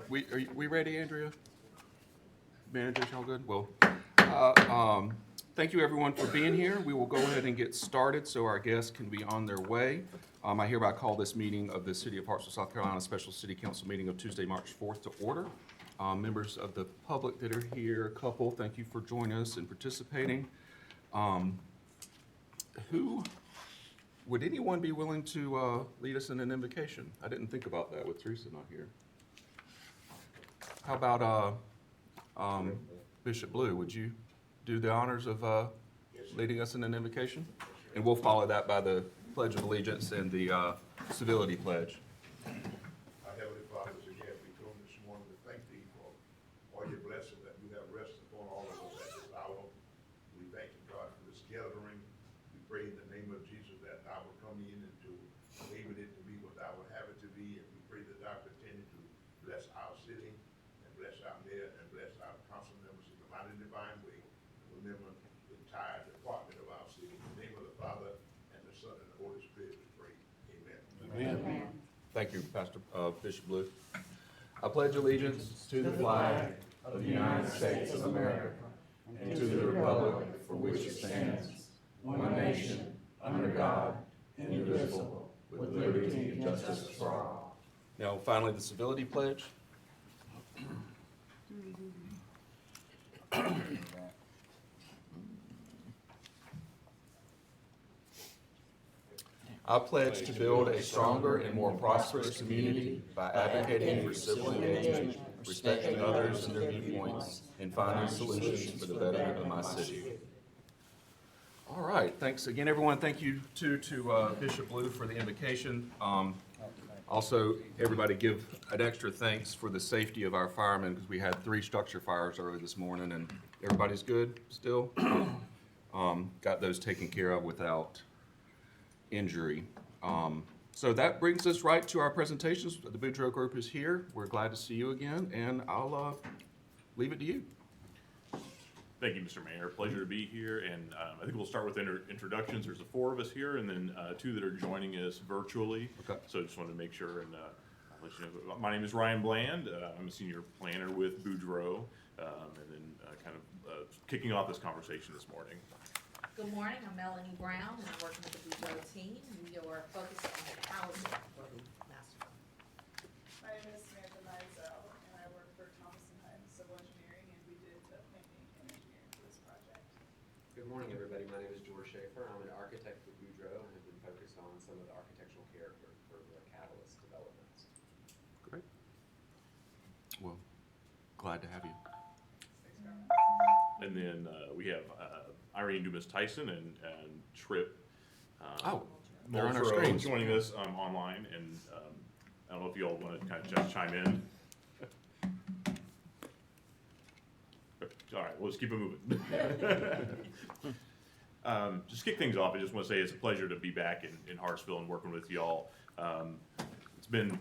We ready, Andrea? Managers, y'all good? Well, thank you everyone for being here. We will go ahead and get started so our guests can be on their way. I hereby call this meeting of the City of Hartsville, South Carolina, special City Council meeting of Tuesday, March 4th to order. Members of the public that are here, a couple, thank you for joining us and participating. Would anyone be willing to lead us in an invocation? I didn't think about that with Teresa not here. How about Bishop Blue? Would you do the honors of leading us in an invocation? And we'll follow that by the Pledge of Allegiance and the civility pledge. Our Heavenly Father, again, we come this morning to thank Thee for all Your blessings that You have rested upon all of us at this hour. We thank You, God, for this gathering. We pray in the name of Jesus that Thou will come in and to enable it to be what Thou will have it to be. And we pray that Thou continue to bless our city and bless our mayor and bless our council members in the mighty divine way. Remember the entire department of our city. In the name of the Father and the Son and the Holy Spirit, we pray. Amen. Amen. Thank you, Pastor Bishop Blue. I pledge allegiance to the flag of the United States of America and to the republic for which it stands, one nation, under God, indivisible, with liberty and justice for all. Now, finally, the civility pledge. I pledge to build a stronger and more prosperous community by advocating for civil engagement, respecting others and their viewpoints, and finding solutions for the betterment of my city. All right, thanks again, everyone. Thank you to Bishop Blue for the invocation. Also, everybody give an extra thanks for the safety of our firemen, because we had 3 structure fires early this morning, and everybody's good still. Got those taken care of without injury. So that brings us right to our presentations. The Boudreaux Group is here. We're glad to see you again, and I'll leave it to you. Thank you, Mr. Mayor. Pleasure to be here, and I think we'll start with introductions. There's the 4 of us here, and then 2 that are joining us virtually. Okay. So I just wanted to make sure and let you know. My name is Ryan Bland. I'm a senior planner with Boudreaux, and then kind of kicking off this conversation this morning. Good morning, I'm Melanie Brown, and I'm working with the Boudreaux team. We are focused on housing for the master plan. My name is Samantha Mizell, and I work for Thomas & Hutton Civil Engineering, and we did the planning and engineering for this project. Good morning, everybody. My name is George Schaefer. I'm an architect with Boudreaux and have been focused on some of the architectural character for the Catalyst developments. Great. Well, glad to have you. Thanks very much. And then we have Irene Dumas-Tyson and Tripp They're on our Multro screens. joining us online, and I don't know if you all want to kind of just chime in. All right, we'll just keep it moving. Just kick things off, I just want to say it's a pleasure to be back in Hartsville and working with y'all. It's been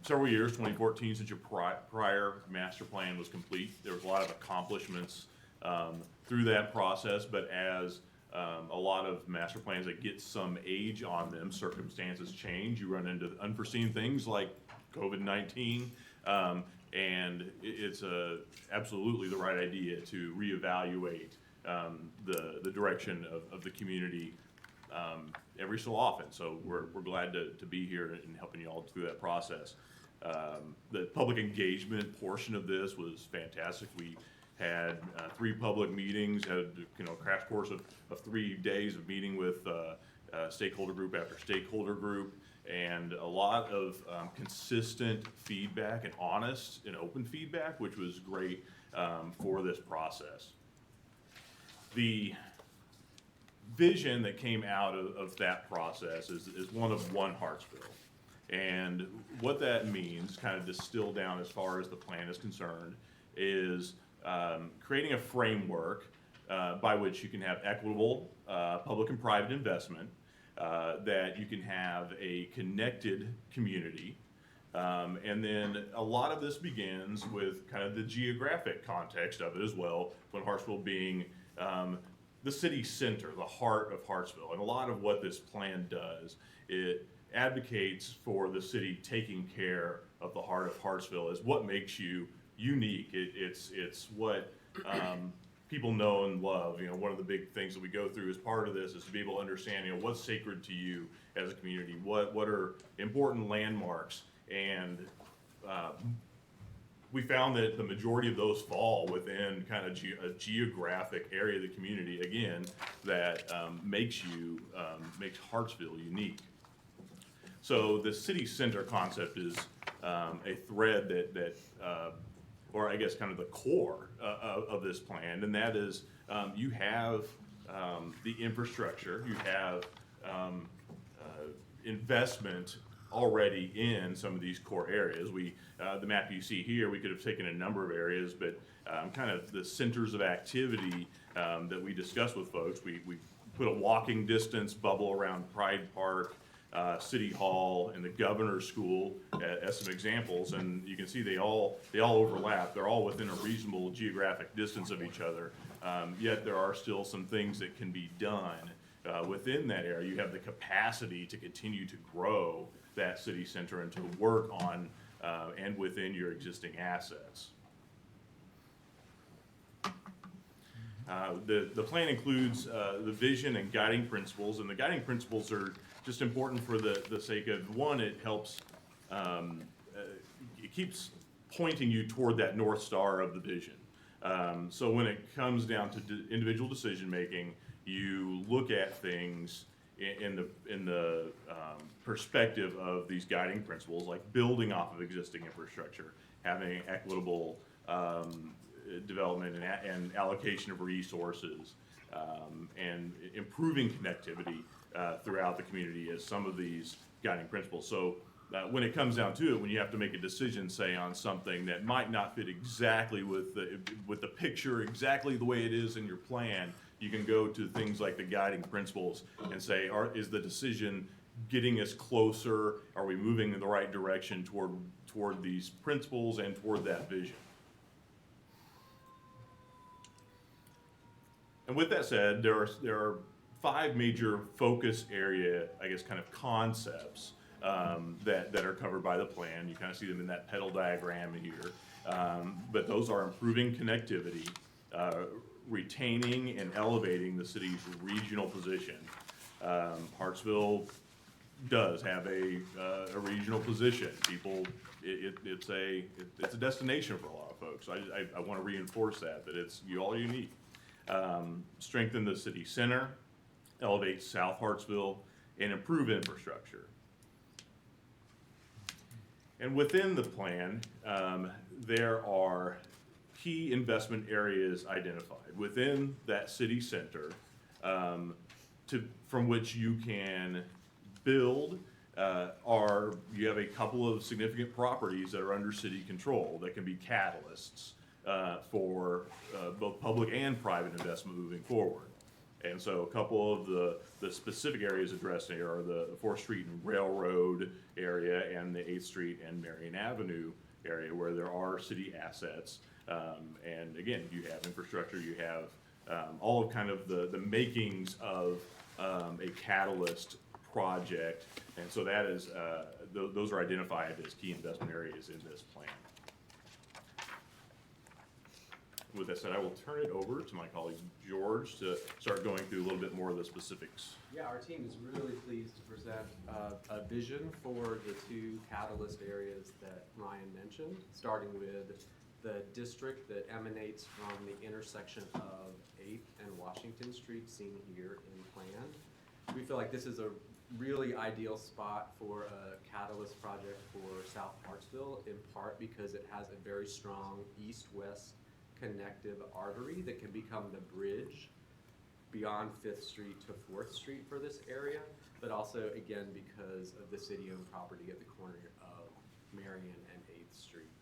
several years, 2014, since your prior master plan was complete. There was a lot of accomplishments through that process, but as a lot of master plans that get some age on them, circumstances change. You run into unforeseen things like COVID-19, and it's absolutely the right idea to reevaluate the direction of the community every so often. So we're glad to be here and helping you all through that process. The public engagement portion of this was fantastic. We had 3 public meetings, had a crash course of 3 days of meeting with stakeholder group after stakeholder group, and a lot of consistent feedback and honest and open feedback, which was great for this process. The vision that came out of that process is one of one Hartsville. And what that means, kind of distilled down as far as the plan is concerned, is creating a framework by which you can have equitable public and private investment, that you can have a connected community, and then a lot of this begins with kind of the geographic context of it as well, when Hartsville being the city center, the heart of Hartsville. And a lot of what this plan does, it advocates for the city taking care the heart of Hartsville is what makes you unique. It's what people know and love. You know, one of the big things that we go through as part of this is to be able to understand, you know, what's sacred to you as a community, what are important landmarks, and we found that the majority of those fall within kind of a geographic area of the community, again, that makes Hartsville unique. So the city center concept is a thread that or I guess kind of the core of this plan, and that is you have the infrastructure, you have investment already in some of these core areas. The map you see here, we could have taken a number of areas, but kind of the centers of activity that we discussed with folks, we put a walking distance bubble around Pride Park, City Hall, and the Governor's School as some examples, and you can see they all overlap. They're all within a reasonable geographic distance of each other, yet there are still some things that can be done within that area. You have the capacity to continue to grow that city center and to work on and within your existing assets. The plan includes the vision and guiding principles, and the guiding principles are just important for the sake of, one, it helps, it keeps pointing you toward that North Star of the vision. So when it comes down to individual decision making, you look at things in the perspective of these guiding principles, like building off of existing infrastructure, having equitable development and allocation of resources, and improving connectivity throughout the community as some of these guiding principles. So when it comes down to it, when you have to make a decision, say, on something that might not fit exactly with the picture, exactly the way it is in your plan, you can go to things like the guiding principles and say, is the decision getting us closer? Are we moving in the right direction toward these principles and toward that vision? And with that said, there are 5 major focus area, I guess, kind of concepts that are covered by the plan. You kind of see them in that petal diagram here. But those are improving connectivity, retaining and elevating the city's regional position. Hartsville does have a regional position. It's a destination for a lot of folks. I want to reinforce that it's all unique. Strengthen the city center, elevate South Hartsville, and improve infrastructure. And within the plan, there are key investment areas identified within that city center from which you can build. You have a couple of significant properties that are under city control that can be catalysts for both public and private investment moving forward. And so a couple of the specific areas addressed here are the 4th Street and Railroad area and the 8th Street and Marion Avenue area where there are city assets. And again, you have infrastructure, you have all of kind of the makings of a catalyst project. And so that is, those are identified as key investment areas in this plan. With that said, I will turn it over to my colleague George to start going through a little bit more of the specifics. Yeah, our team is really pleased to present a vision for the 2 catalyst areas that Ryan mentioned, starting with the district that emanates from the intersection of 8th and Washington Street, seen here in plan. We feel like this is a really ideal spot for a catalyst project for South Hartsville, in part because it has a very strong east-west connective artery that can become the bridge beyond 5th Street to 4th Street for this area, but also, again, because of the city-owned property at the corner of Marion and 8th Street.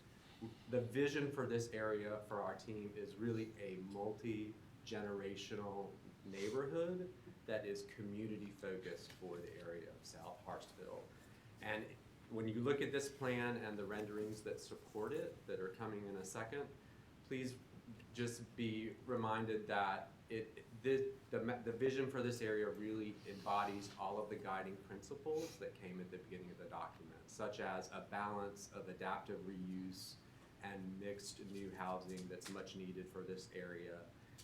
The vision for this area for our team is really a multi-generational neighborhood that is community-focused for the area of South Hartsville. And when you look at this plan and the renderings that support it, that are coming in a second, please just be reminded that the vision for this area really embodies all of the guiding principles that came at the beginning of the document, such as a balance of adaptive reuse and mixed new housing that's much needed for this area,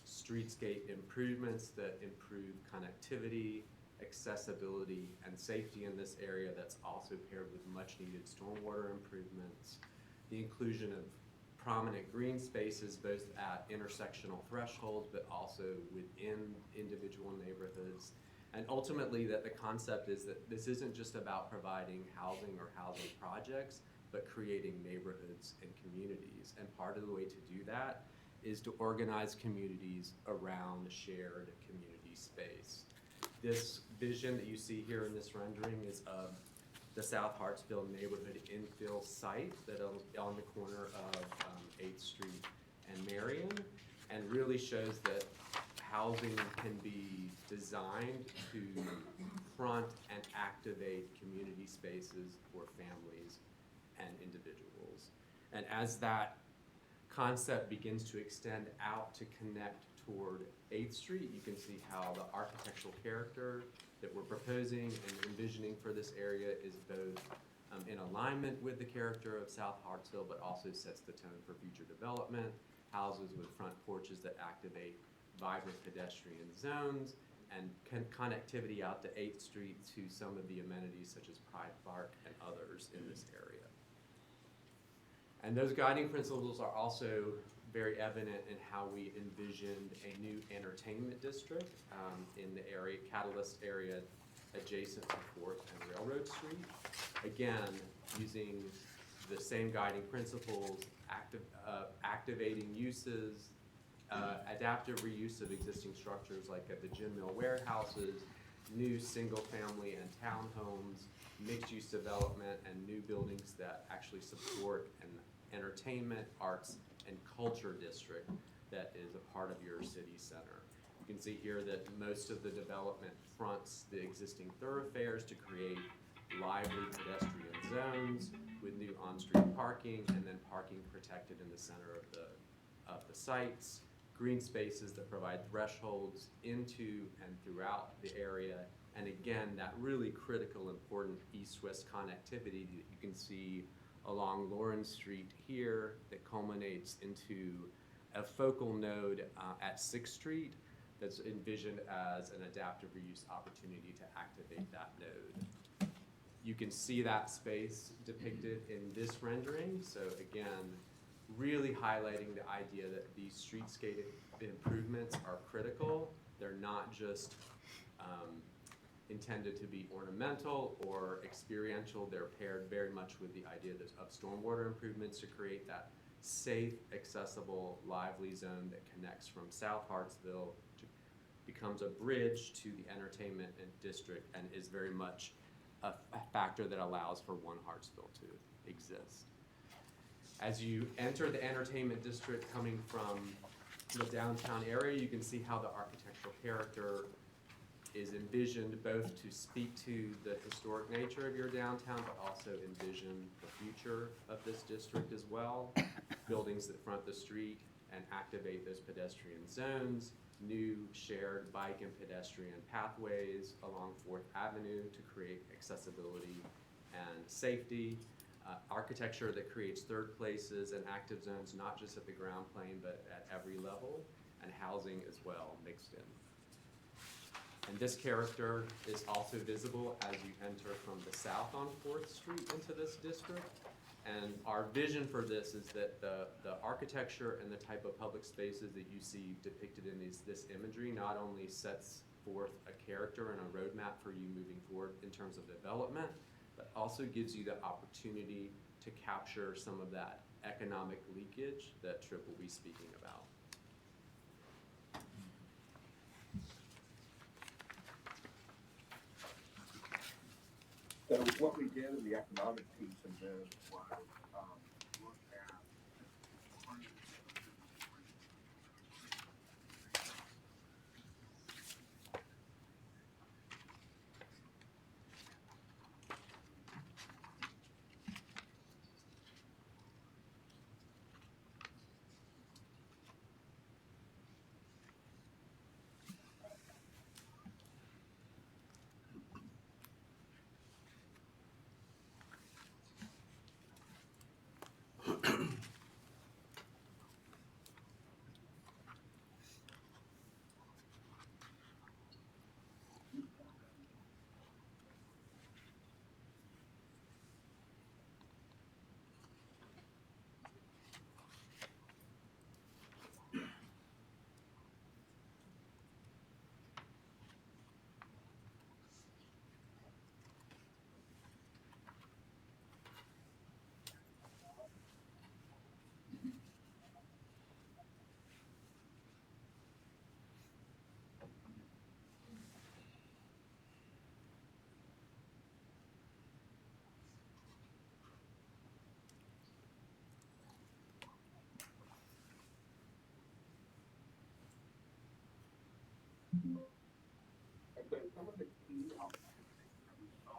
streetscape improvements that improve connectivity, accessibility, and safety in this area that's also paired with much needed stormwater improvements, the inclusion of prominent green spaces both at intersectional thresholds but also within individual neighborhoods. And ultimately that the concept is that this isn't just about providing housing or housing projects, but creating neighborhoods and communities. And part of the way to do that is to organize communities around shared community space. This vision that you see here in this rendering is of the South Hartsville neighborhood infill site that on the corner of 8th Street and Marion, and really shows that housing can be designed to front and activate community spaces for families and individuals. And as that concept begins to extend out to connect toward 8th Street, you can see how the architectural character that we're proposing and envisioning for this area is both in alignment with the character of South Hartsville, but also sets the tone for future development, houses with front porches that activate vibrant pedestrian zones, and connectivity out to 8th Street to some of the amenities such as Pride Park and others in this area. And those guiding principles are also very evident in how we envisioned a new entertainment district in the area, Catalyst area adjacent to 4th and Railroad Street. Again, using the same guiding principles, activating uses, adaptive reuse of existing structures like at the Gin Mill warehouses, new single-family and townhomes, mixed-use development, and new buildings that actually support an entertainment, arts, and culture district that is a part of your city center. You can see here that most of the development fronts the existing thoroughfares to create lively pedestrian zones with new on-street parking, and then parking protected in the center of the sites, green spaces that provide thresholds into and throughout the area, and again, that really critical, important east-west connectivity that you can see along Lawrence Street here that culminates into a focal node at 6th Street that's envisioned as an adaptive reuse opportunity to activate that node. You can see that space depicted in this rendering. So again, really highlighting the idea that these streetscape improvements are critical. They're not just intended to be ornamental or experiential. They're paired very much with the idea of stormwater improvements to create that safe, accessible, lively zone that connects from South Hartsville to becomes a bridge to the entertainment district and is very much a factor that allows for one Hartsville to exist. As you enter the entertainment district coming from the downtown area, you can see how the architectural character is envisioned both to speak to the historic nature of your downtown, but also envision the future of this district as well. Buildings that front the street and activate those pedestrian zones, new shared bike and pedestrian pathways along 4th Avenue to create accessibility and safety, architecture that creates third places and active zones, not just at the ground plane, but at every level, and housing as well mixed in. And this character is also visible as you enter from the south on 4th Street into this district. And our vision for this is that the architecture and the type of public spaces that you see depicted in this imagery not only sets forth a character and a roadmap for you moving forward in terms of development, but also gives you the opportunity to capture some of that economic leakage that Tripp will be speaking about. So what we did in the economic piece of this was look at And so some of the key opportunities that we saw.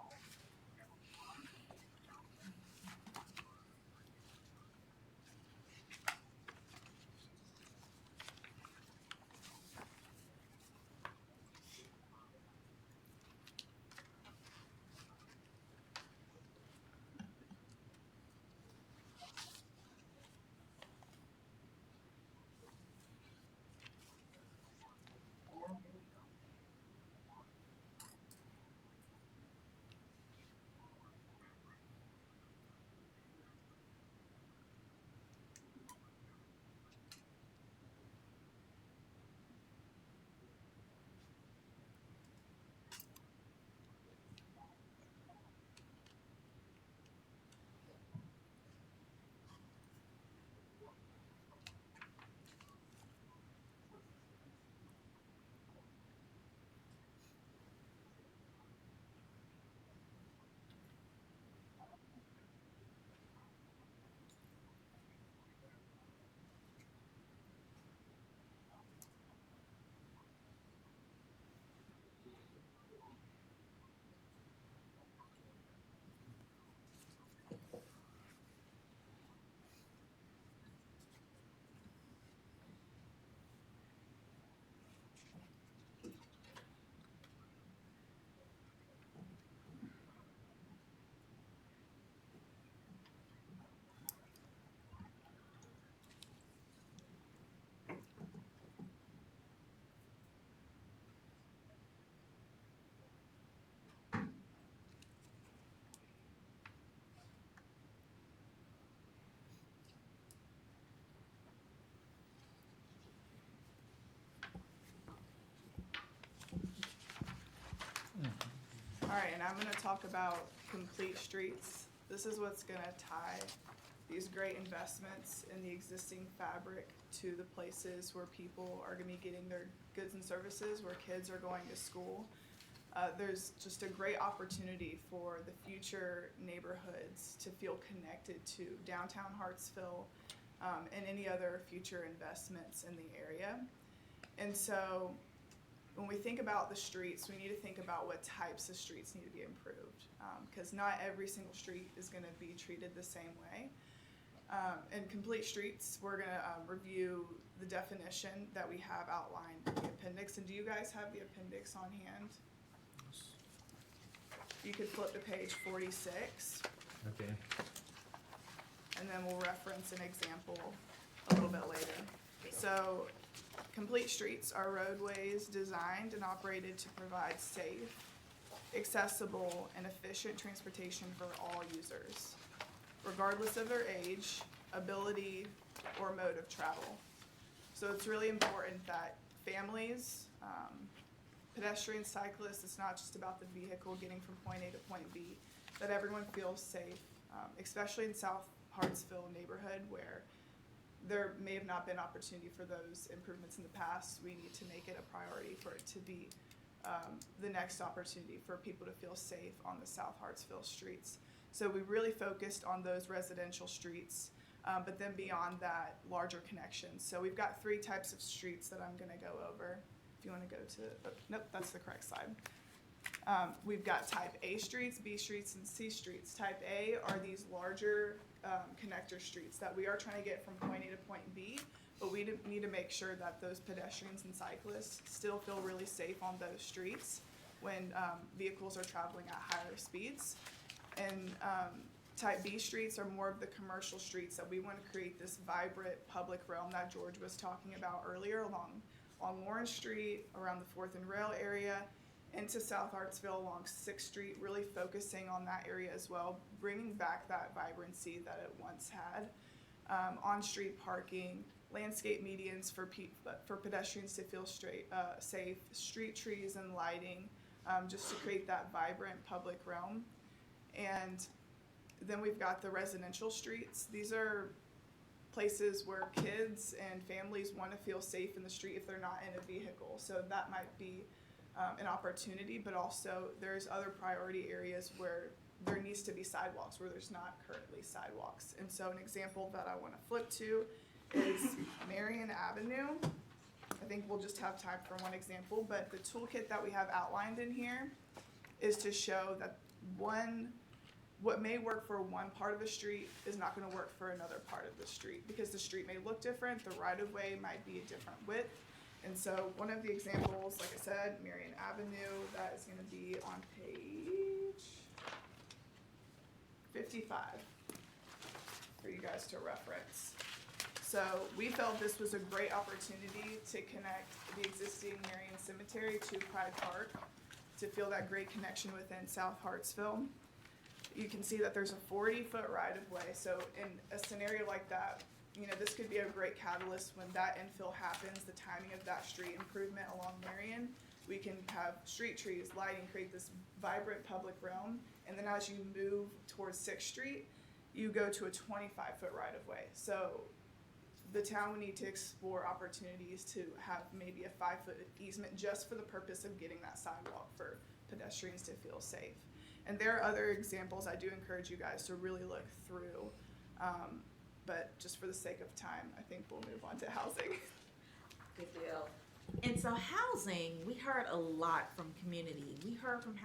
All right, and I'm gonna talk about complete streets. This is what's gonna tie these great investments in the existing fabric to the places where people are gonna be getting their goods and services, where kids are going to school. There's just a great opportunity for the future neighborhoods to feel connected to downtown Hartsville, and any other future investments in the area. And so when we think about the streets, we need to think about what types of streets need to be improved, because not every single street is going to be treated the same way. In complete streets, we're going to review the definition that we have outlined in the appendix. And do you guys have the appendix on hand? You could flip to page 46. Okay. And then we'll reference an example a little bit later. So, complete streets are roadways designed and operated to provide safe, accessible, and efficient transportation for all users, regardless of their age, ability, or mode of travel. So it's really important that families, pedestrians, cyclists, it's not just about the vehicle getting from point A to point B, that everyone feels safe, especially in South Hartsville neighborhood where there may have not been opportunity for those improvements in the past. We need to make it a priority for it to be the next opportunity for people to feel safe on the South Hartsville streets. So we really focused on those residential streets, but then beyond that, larger connections. So we've got 3 types of streets that I'm gonna go over. If you wanna go to, nope, that's the correct side. We've got type A streets, B streets, and C streets. Type A are these larger connector streets that we are trying to get from point A to point B, but we need to make sure that those pedestrians and cyclists still feel really safe on those streets when vehicles are traveling at higher speeds. And type B streets are more of the commercial streets that we want to create this vibrant public realm that George was talking about earlier along Lawrence Street, around the 4th and Rail area, into South Hartsville along 6th Street, really focusing on that area as well, bringing back that vibrancy that it once had. On-street parking, landscape medians for pedestrians to feel safe, street trees and lighting, just to create that vibrant public realm. And then we've got the residential streets. These are places where kids and families want to feel safe in the street if they're not in a vehicle. So that might be an opportunity, but also there's other priority areas where there needs to be sidewalks where there's not currently sidewalks. And so an example that I want to flip to is Marion Avenue. I think we'll just have time for one example, but the toolkit that we have outlined in here is to show that what may work for one part of the street is not gonna work for another part of the street, because the street may look different, the right-of-way might be a different width. And so one of the examples, like I said, Marion Avenue, that is gonna be on page 55 for you guys to reference. So we felt this was a great opportunity to connect the existing Marion Cemetery to Pride Park, to feel that great connection within South Hartsville. You can see that there's a 40-foot right-of-way, so in a scenario like that, you know, this could be a great catalyst when that infill happens, the timing of that street improvement along Marion. We can have street trees, lighting, create this vibrant public realm, and then as you move towards 6th Street, you go to a 25-foot right-of-way. So the town would need to explore opportunities to have maybe a 5-foot easement just for the purpose of getting that sidewalk for pedestrians to feel safe. And there are other examples I do encourage you guys to really look through. But just for the sake of time, I think we'll move on to housing. Good deal. And so housing, we heard a lot from community. We heard from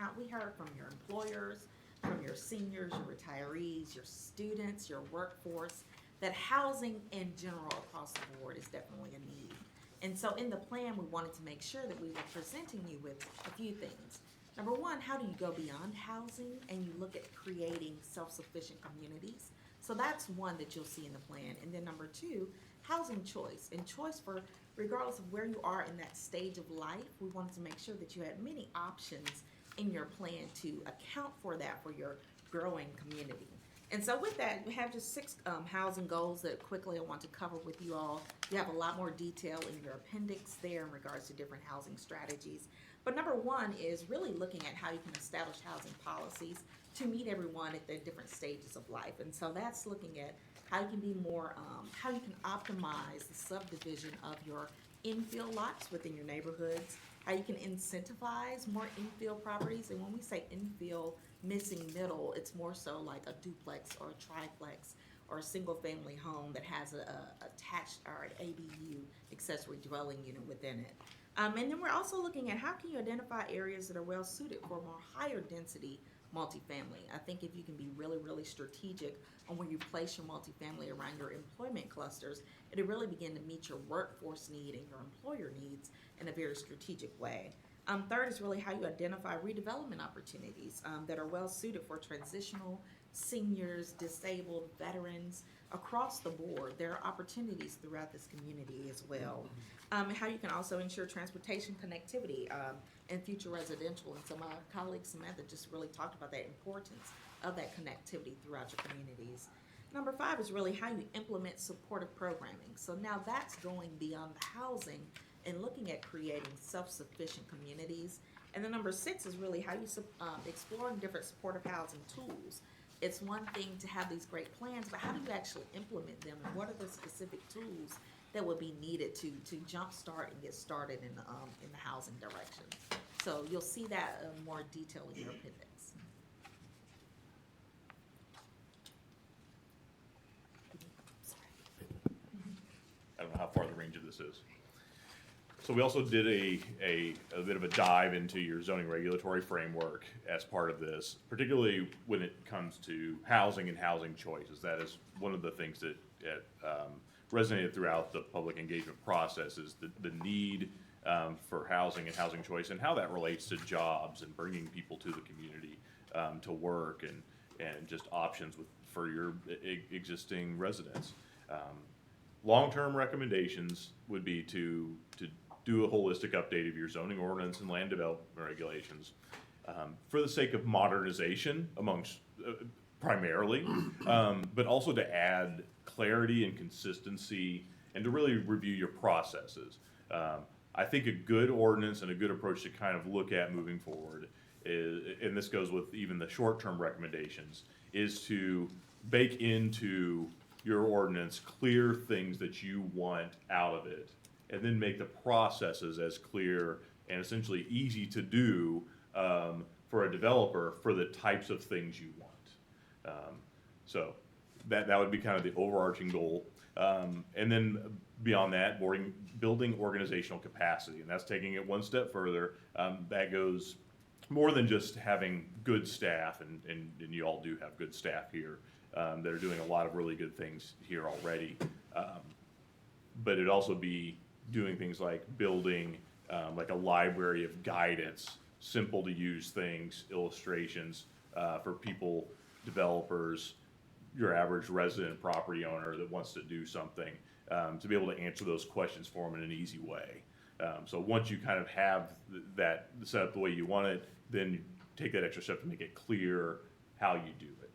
your employers, from your seniors, your retirees, your students, your workforce, that housing in general across the board is definitely a need. And so in the plan, we wanted to make sure that we were presenting you with a few things. Number one, how do you go beyond housing and you look at creating self-sufficient communities? So that's one that you'll see in the plan. And then number two, housing choice. And choice for, regardless of where you are in that stage of life, we wanted to make sure that you had many options in your plan to account for that for your growing community. And so with that, we have just 6 housing goals that quickly I want to cover with you all. You have a lot more detail in your appendix there in regards to different housing strategies. But number one is really looking at how you can establish housing policies to meet everyone at their different stages of life. And so that's looking at how you can be more, how you can optimize the subdivision of your infill lots within your neighborhoods, how you can incentivize more infill properties. And when we say infill, missing middle, it's more so like a duplex or a triplex or a single family home that has a attached or an ADU, accessory dwelling unit within it. And then we're also looking at how can you identify areas that are well suited for more higher density multifamily. I think if you can be really, really strategic on where you place your multifamily around your employment clusters, it'll really begin to meet your workforce need and your employer needs in a very strategic way. Third is really how you identify redevelopment opportunities that are well suited for transitional, seniors, disabled, veterans, across the board. There are opportunities throughout this community as well. And how you can also ensure transportation connectivity and future residential. And so my colleague Samantha just really talked about that importance of that connectivity throughout your communities. Number 5 is really how you implement supportive programming. So now that's going beyond the housing and looking at creating self-sufficient communities. And then number 6 is really how you exploring different supportive housing tools. It's one thing to have these great plans, but how do you actually implement them, and what are the specific tools that would be needed to jumpstart and get started in the housing direction? So you'll see that in more detail in your appendix. I don't know how far the range of this is. So we also did a bit of a dive into your zoning regulatory framework as part of this, particularly when it comes to housing and housing choices. That is one of the things that resonated throughout the public engagement process, is the need for housing and housing choice, and how that relates to jobs and bringing people to the community to work, and just options for your existing residents. Long-term recommendations would be to do a holistic update of your zoning ordinance and land development regulations for the sake of modernization amongst primarily, but also to add clarity and consistency and to really review your processes. I think a good ordinance and a good approach to kind of look at moving forward is, and this goes with even the short-term recommendations, is to bake into your ordinance clear things that you want out of it, and then make the processes as clear and essentially easy to do for a developer for the types of things you want. So that would be kind of the overarching goal. And then beyond that, building organizational capacity, and that's taking it one step further. That goes more than just having good staff, and you all do have good staff here that are doing a lot of really good things here already. But it'd also be doing things like building like a library of guidance, simple to use things, illustrations for people, developers, your average resident property owner that wants to do something, to be able to answer those questions for them in an easy way. So once you kind of have that set up the way you want it, then you take that extra step to make it clear how you do it.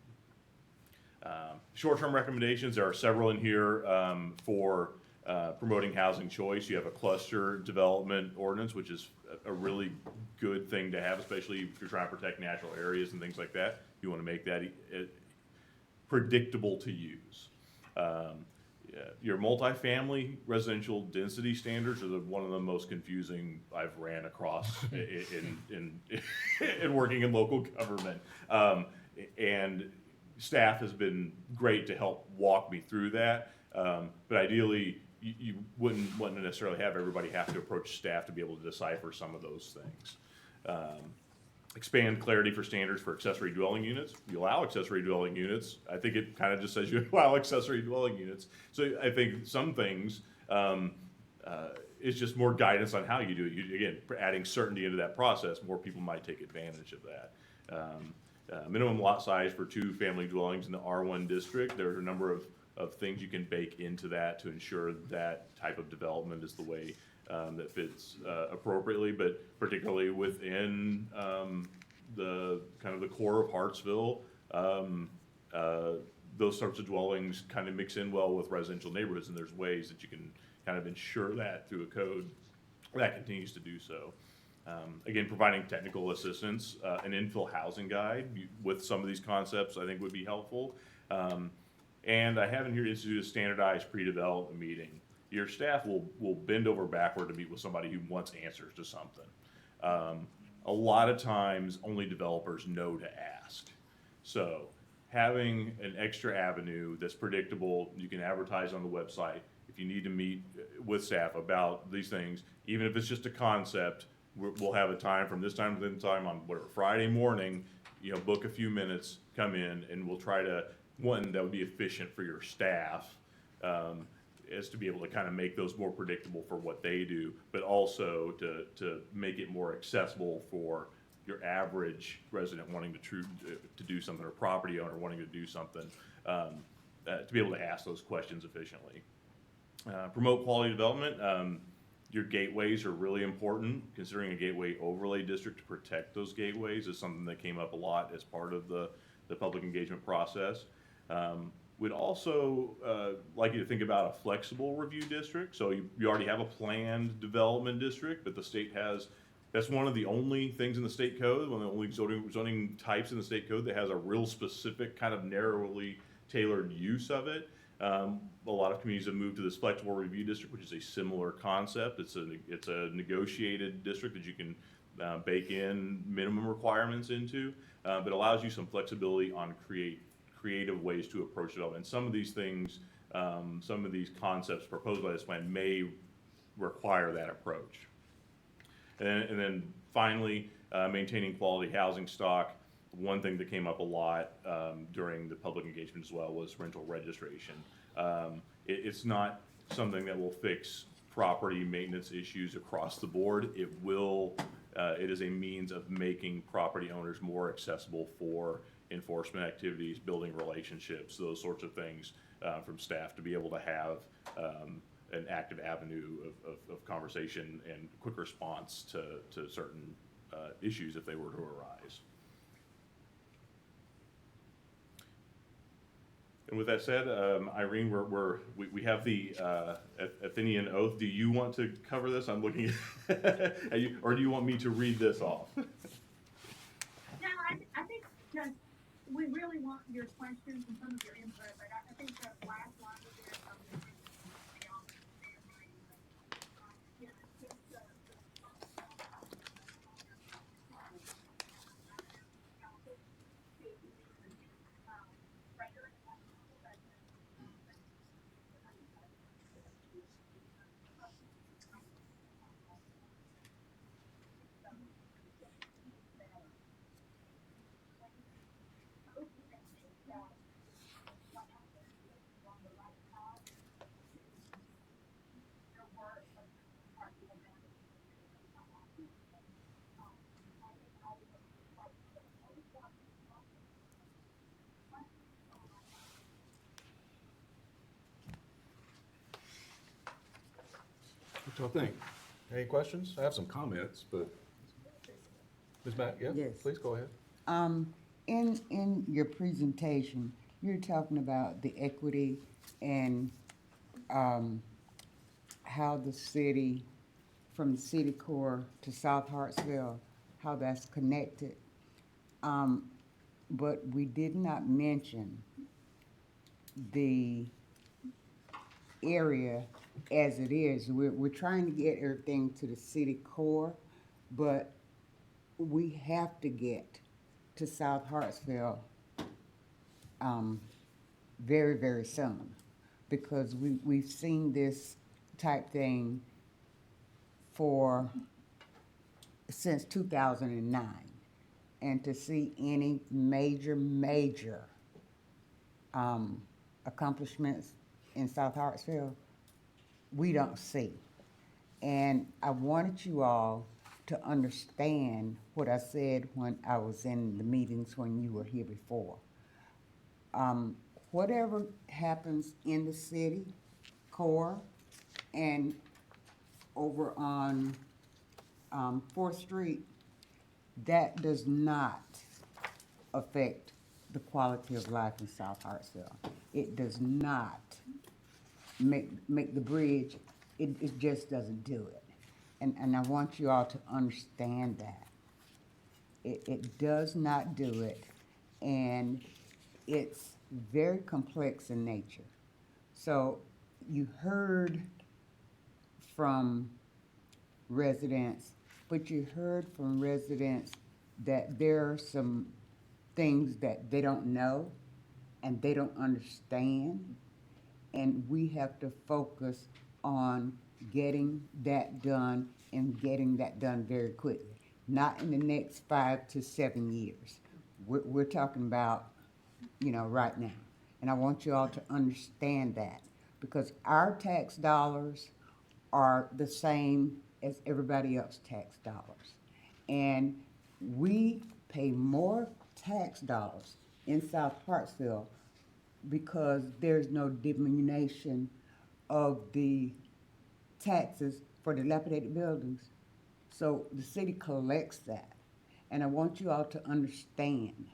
Short-term recommendations, there are several in here for promoting housing choice. You have a cluster development ordinance, which is a really good thing to have, especially if you're trying to protect natural areas and things like that. You want to make that predictable to use. Your multifamily residential density standards are one of the most confusing I've ran across in working in local government. And staff has been great to help walk me through that. But ideally, you wouldn't want to necessarily have everybody have to approach staff to be able to decipher some of those things. Expand clarity for standards for accessory dwelling units. You allow accessory dwelling units. I think it kind of just says you allow accessory dwelling units. So I think some things is just more guidance on how you do it. Again, adding certainty into that process, more people might take advantage of that. Minimum lot size for 2 family dwellings in the R1 district. There are a number of things you can bake into that to ensure that type of development is the way that fits appropriately, but particularly within the kind of the core of Hartsville, those sorts of dwellings kind of mix in well with residential neighborhoods, and there's ways that you can kind of ensure that through a code that continues to do so. Again, providing technical assistance, an infill housing guide with some of these concepts I think would be helpful. And I have in here institute a standardized pre-development meeting. Your staff will bend over backward to meet with somebody who wants answers to something. A lot of times, only developers know to ask. So having an extra avenue that's predictable, you can advertise on the website. If you need to meet with staff about these things, even if it's just a concept, we'll have a time from this time to this time on whatever Friday morning, book a few minutes, come in, and we'll try to, one, that would be efficient for your staff, is to be able to kind of make those more predictable for what they do, but also to make it more accessible for your average resident wanting to do something, or property owner wanting to do something, to be able to ask those questions efficiently. Promote quality development. Your gateways are really important. Considering a gateway overlay district to protect those gateways is something that came up a lot as part of the public engagement process. We'd also like you to think about a flexible review district. So you already have a planned development district, but the state that's one of the only things in the state code, one of the only zoning types in the state code that has a real specific kind of narrowly tailored use of it. A lot of communities have moved to this flexible review district, which is a similar concept. It's a negotiated district that you can bake in minimum requirements into, but allows you some flexibility on creative ways to approach development. Some of these things, some of these concepts proposed by this plan may require that approach. And then finally, maintaining quality housing stock. One thing that came up a lot during the public engagement as well was rental registration. It's not something that will fix property maintenance issues across the board. It will. It is a means of making property owners more accessible for enforcement activities, building relationships, those sorts of things from staff to be able to have an active avenue of conversation and quick response to certain issues if they were to arise. And with that said, Irene, we have the Athenian oath. Do you want to cover this? I'm looking at you, or do you want me to read this off? No, I think because we really want your questions and some of your input, but I think the last line of it, What y'all think? Any questions? I have some comments, but Ms. Mack, yeah, Yes. please go ahead. In your presentation, you're talking about the equity and, how the city, from the city core to South Hartsville, how that's connected. But we did not mention the area as it is. We're trying to get everything to the city core, but we have to get to South Hartsville very, very soon, because we've seen this type thing since 2009. And to see any major accomplishments in South Hartsville, we don't see. And I wanted you all to understand what I said when I was in the meetings when you were here before. Whatever happens in the city core and over on 4th Street, that does not affect the quality of life in South Hartsville. It does not make the bridge, it just doesn't do it. And I want you all to understand that. It does not do it, and it's very complex in nature. So you heard from residents, but you heard from residents that there are some things that they don't know and they don't understand, and we have to focus on getting that done and getting that done very quickly. Not in the next 5 to 7 years. We're talking about, right now. And I want you all to understand that, because our tax dollars are the same as everybody else's tax dollars. And we pay more tax dollars in South Hartsville because there's no diminution of the taxes for dilapidated buildings. So the city collects that. And I want you all to understand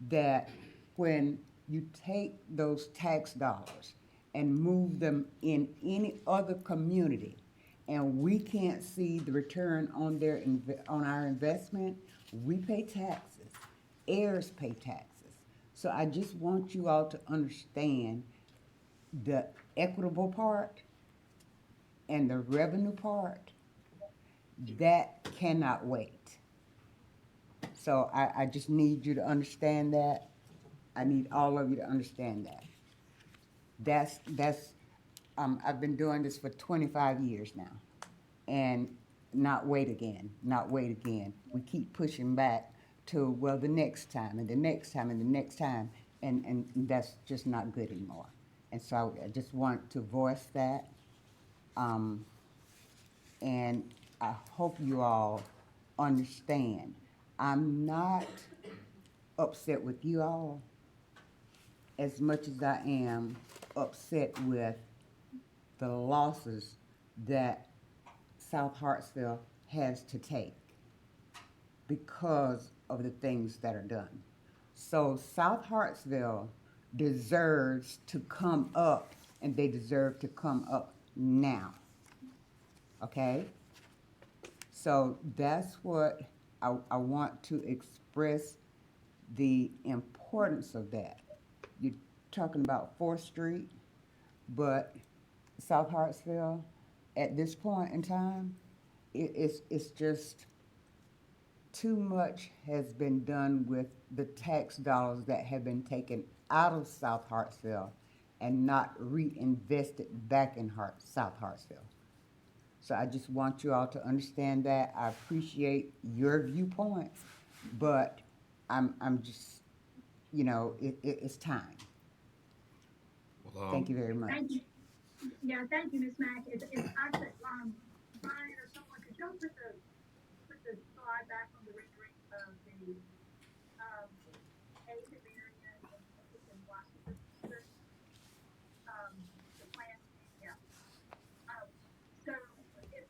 that when you take those tax dollars and move them in any other community, and we can't see the return on on our investment, we pay taxes. Heirs pay taxes. So I just want you all to understand the equitable part and the revenue part, that cannot wait. So I just need you to understand that. I need all of you to understand that. I've been doing this for 25 years now, and not wait again. We keep pushing back to, well, the next time, and the next time, and the next time, and that's just not good anymore. And so I just want to voice that, and I hope you all understand. I'm not upset with you all as much as I am upset with the losses that South Hartsville has to take because of the things that are done. So South Hartsville deserves to come up, and they deserve to come up now. Okay? So that's what I want to express, the importance of that. You're talking about 4th Street, but South Hartsville, at this point in time, it's just too much has been done with the tax dollars that have been taken out of South Hartsville and not reinvested back in South Hartsville. So I just want you all to understand that. I appreciate your viewpoints, but I'm just, it's time. Well, Thank you very much. Thank you. Yeah, thank you, Ms. Mack. If I could, Brian or someone, could y'all put the slide back on the rendering of the, Asian area in Washington District? The plan, yeah. So if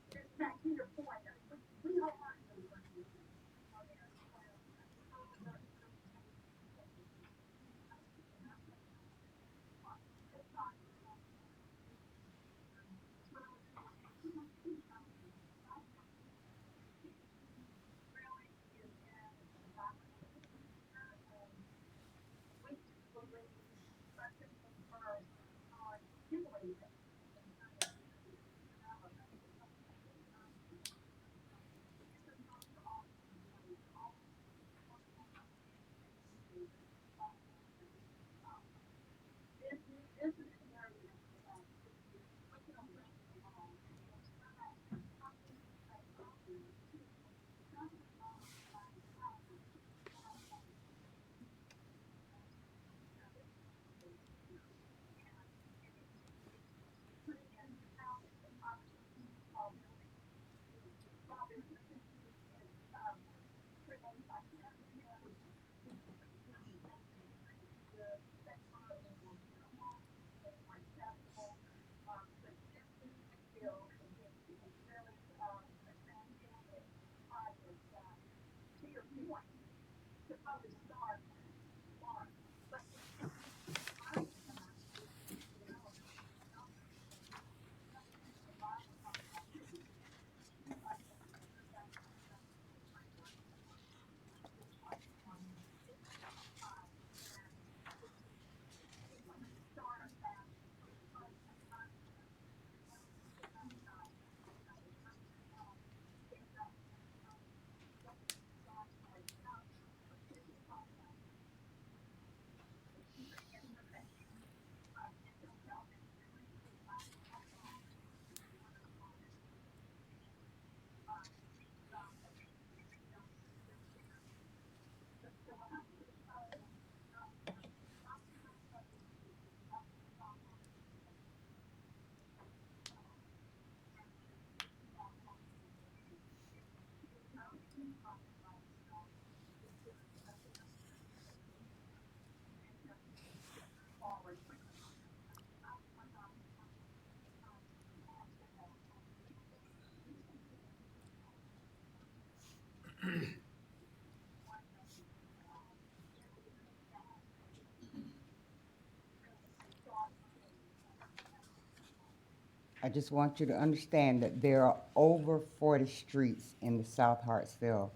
I just want you to understand that there are over 40 streets in the South Hartsville.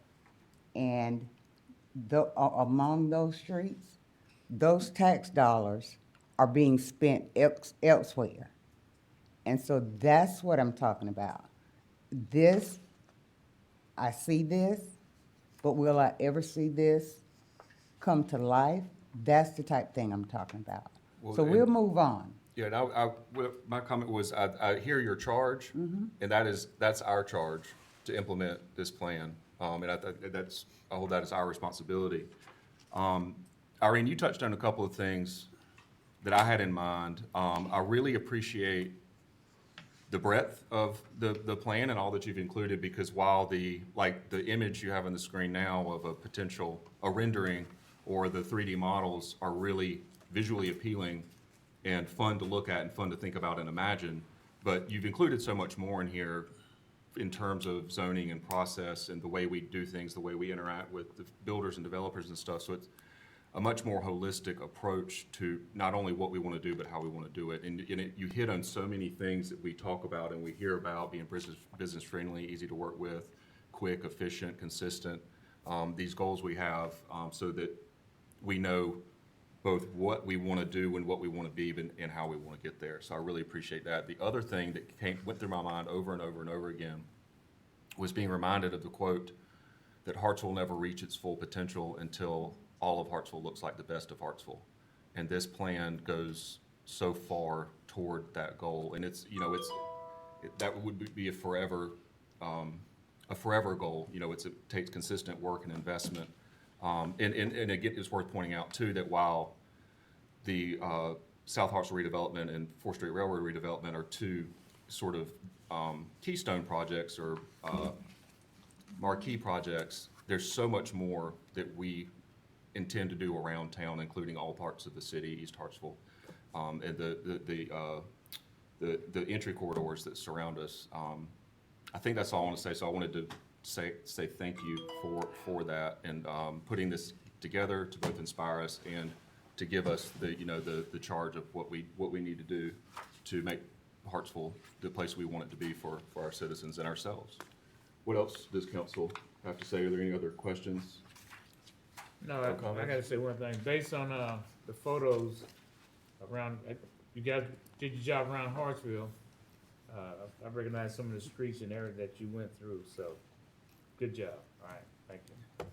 And among those streets, those tax dollars are being spent elsewhere. And so that's what I'm talking about. This, I see this, but will I ever see this come to life? That's the type thing I'm talking about. Well, So we'll move on. Yeah, and my comment was, I hear your charge, and that's our charge to implement this plan. And I hold that as our responsibility. Irene, you touched on a couple of things that I had in mind. I really appreciate the breadth of the plan and all that you've included, because while the image you have on the screen now of a rendering or the 3D models are really visually appealing and fun to look at and fun to think about and imagine, but you've included so much more in here in terms of zoning and process and the way we do things, the way we interact with the builders and developers and stuff. So it's a much more holistic approach to not only what we want to do, but how we want to do it. And you hit on so many things that we talk about and we hear about, being business friendly, easy to work with, quick, efficient, consistent. These goals we have, so that we know both what we want to do and what we want to be and how we want to get there. So I really appreciate that. The other thing that went through my mind over and over and over again was being reminded of the quote that Hartsville will never reach its full potential until all of Hartsville looks like the best of Hartsville. And this plan goes so far toward that goal. And that would be a forever goal. It takes consistent work and investment. And again, it's worth pointing out too that while the South Hartsville redevelopment and 4th Street Railroad redevelopment are two sort of keystone projects or marquee projects, there's so much more that we intend to do around town, including all parts of the city, East Hartsville, and the entry corridors that surround us. I think that's all I want to say. So I wanted to say thank you for that and putting this together to both inspire us and to give us the charge of what we need to do to make Hartsville the place we want it to be for our citizens and ourselves. What else does council have to say? Are there any other questions? No, I gotta say one thing, based on, the photos around, you guys did your job around Hartsville. I recognize some of the streets and areas that you went through, so, good job, alright, thank you.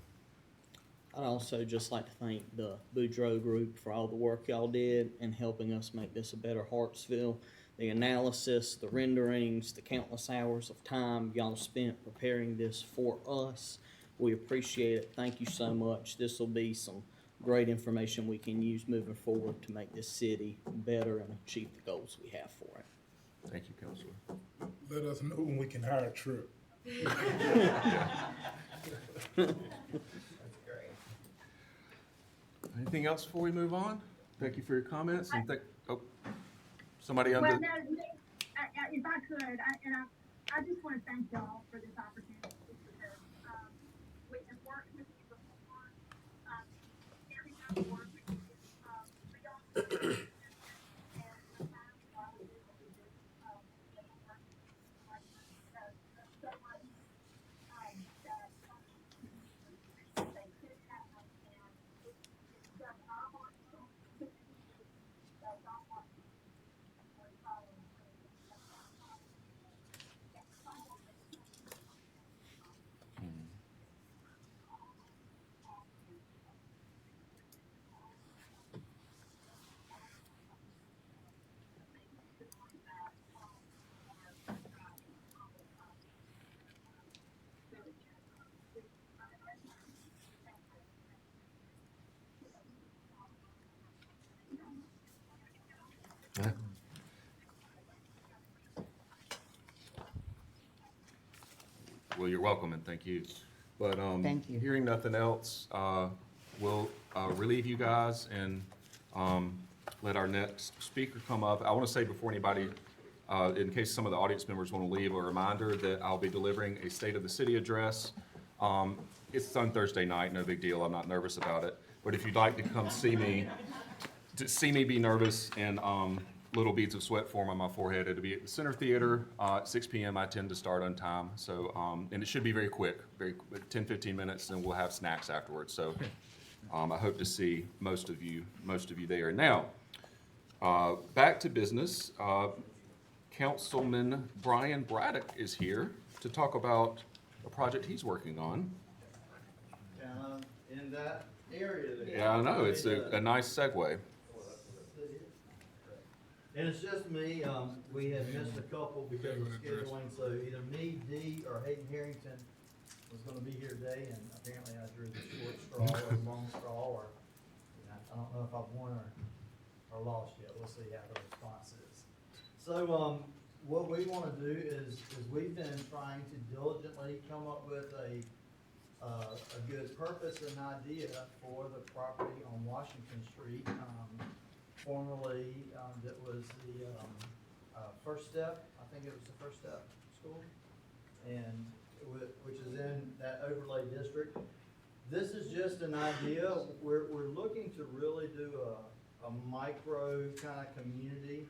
I'd also just like to thank the Boudreaux Group for all the work y'all did in helping us make this a better Hartsville. The analysis, the renderings, the countless hours of time y'all spent preparing this for us. We appreciate it. Thank you so much. This will be some great information we can use moving forward to make this city better and achieve the goals we have for it. Thank you, Councilor. Let us know when we can hire a truck. anything else before we move on? Thank you for your comments and somebody on Well, the, no, if I could, I just want to thank y'all for this opportunity because, we have worked with you before. Every time we work with you, we don't. And sometimes why we do what we do, we have to work like because there's so much, that, they could happen and it's just our heart, so that's our heart. We're following through. That's our heart. That's our heart. well, you're welcome and thank you. But, Thank you. hearing nothing else, we'll, relieve you guys and, let our next speaker come up. I want to say before anybody, in case some of the audience members want to leave, a reminder that I'll be delivering a State of the City address. It's on Thursday night, no big deal, I'm not nervous about it. But if you'd like to come see me, be nervous and little beads of sweat form on my forehead, it'll be at the Center Theater at 6 p.m. I tend to start on time, so and it should be very quick, 10-15 minutes, and we'll have snacks afterwards. So I hope to see most of you there. Now, back to business. Councilman Brian Braddock is here to talk about a project he's working on. In that area there. Yeah, I know, it's a nice segue. And it's just me, we had missed a couple because of scheduling, so either me, Dee, or Hayden Harrington was gonna be here today, and apparently I drew the short straw or long straw, or, you know, I don't know if I've won or lost yet, we'll see how the response is. So, what we wanna do is we've been trying to diligently come up with a good purpose and idea for the property on Washington Street. Formerly, that was the, First Step, I think it was the First Step School, and which is in that overlay district. This is just an idea, we're looking to really do a micro kind of community,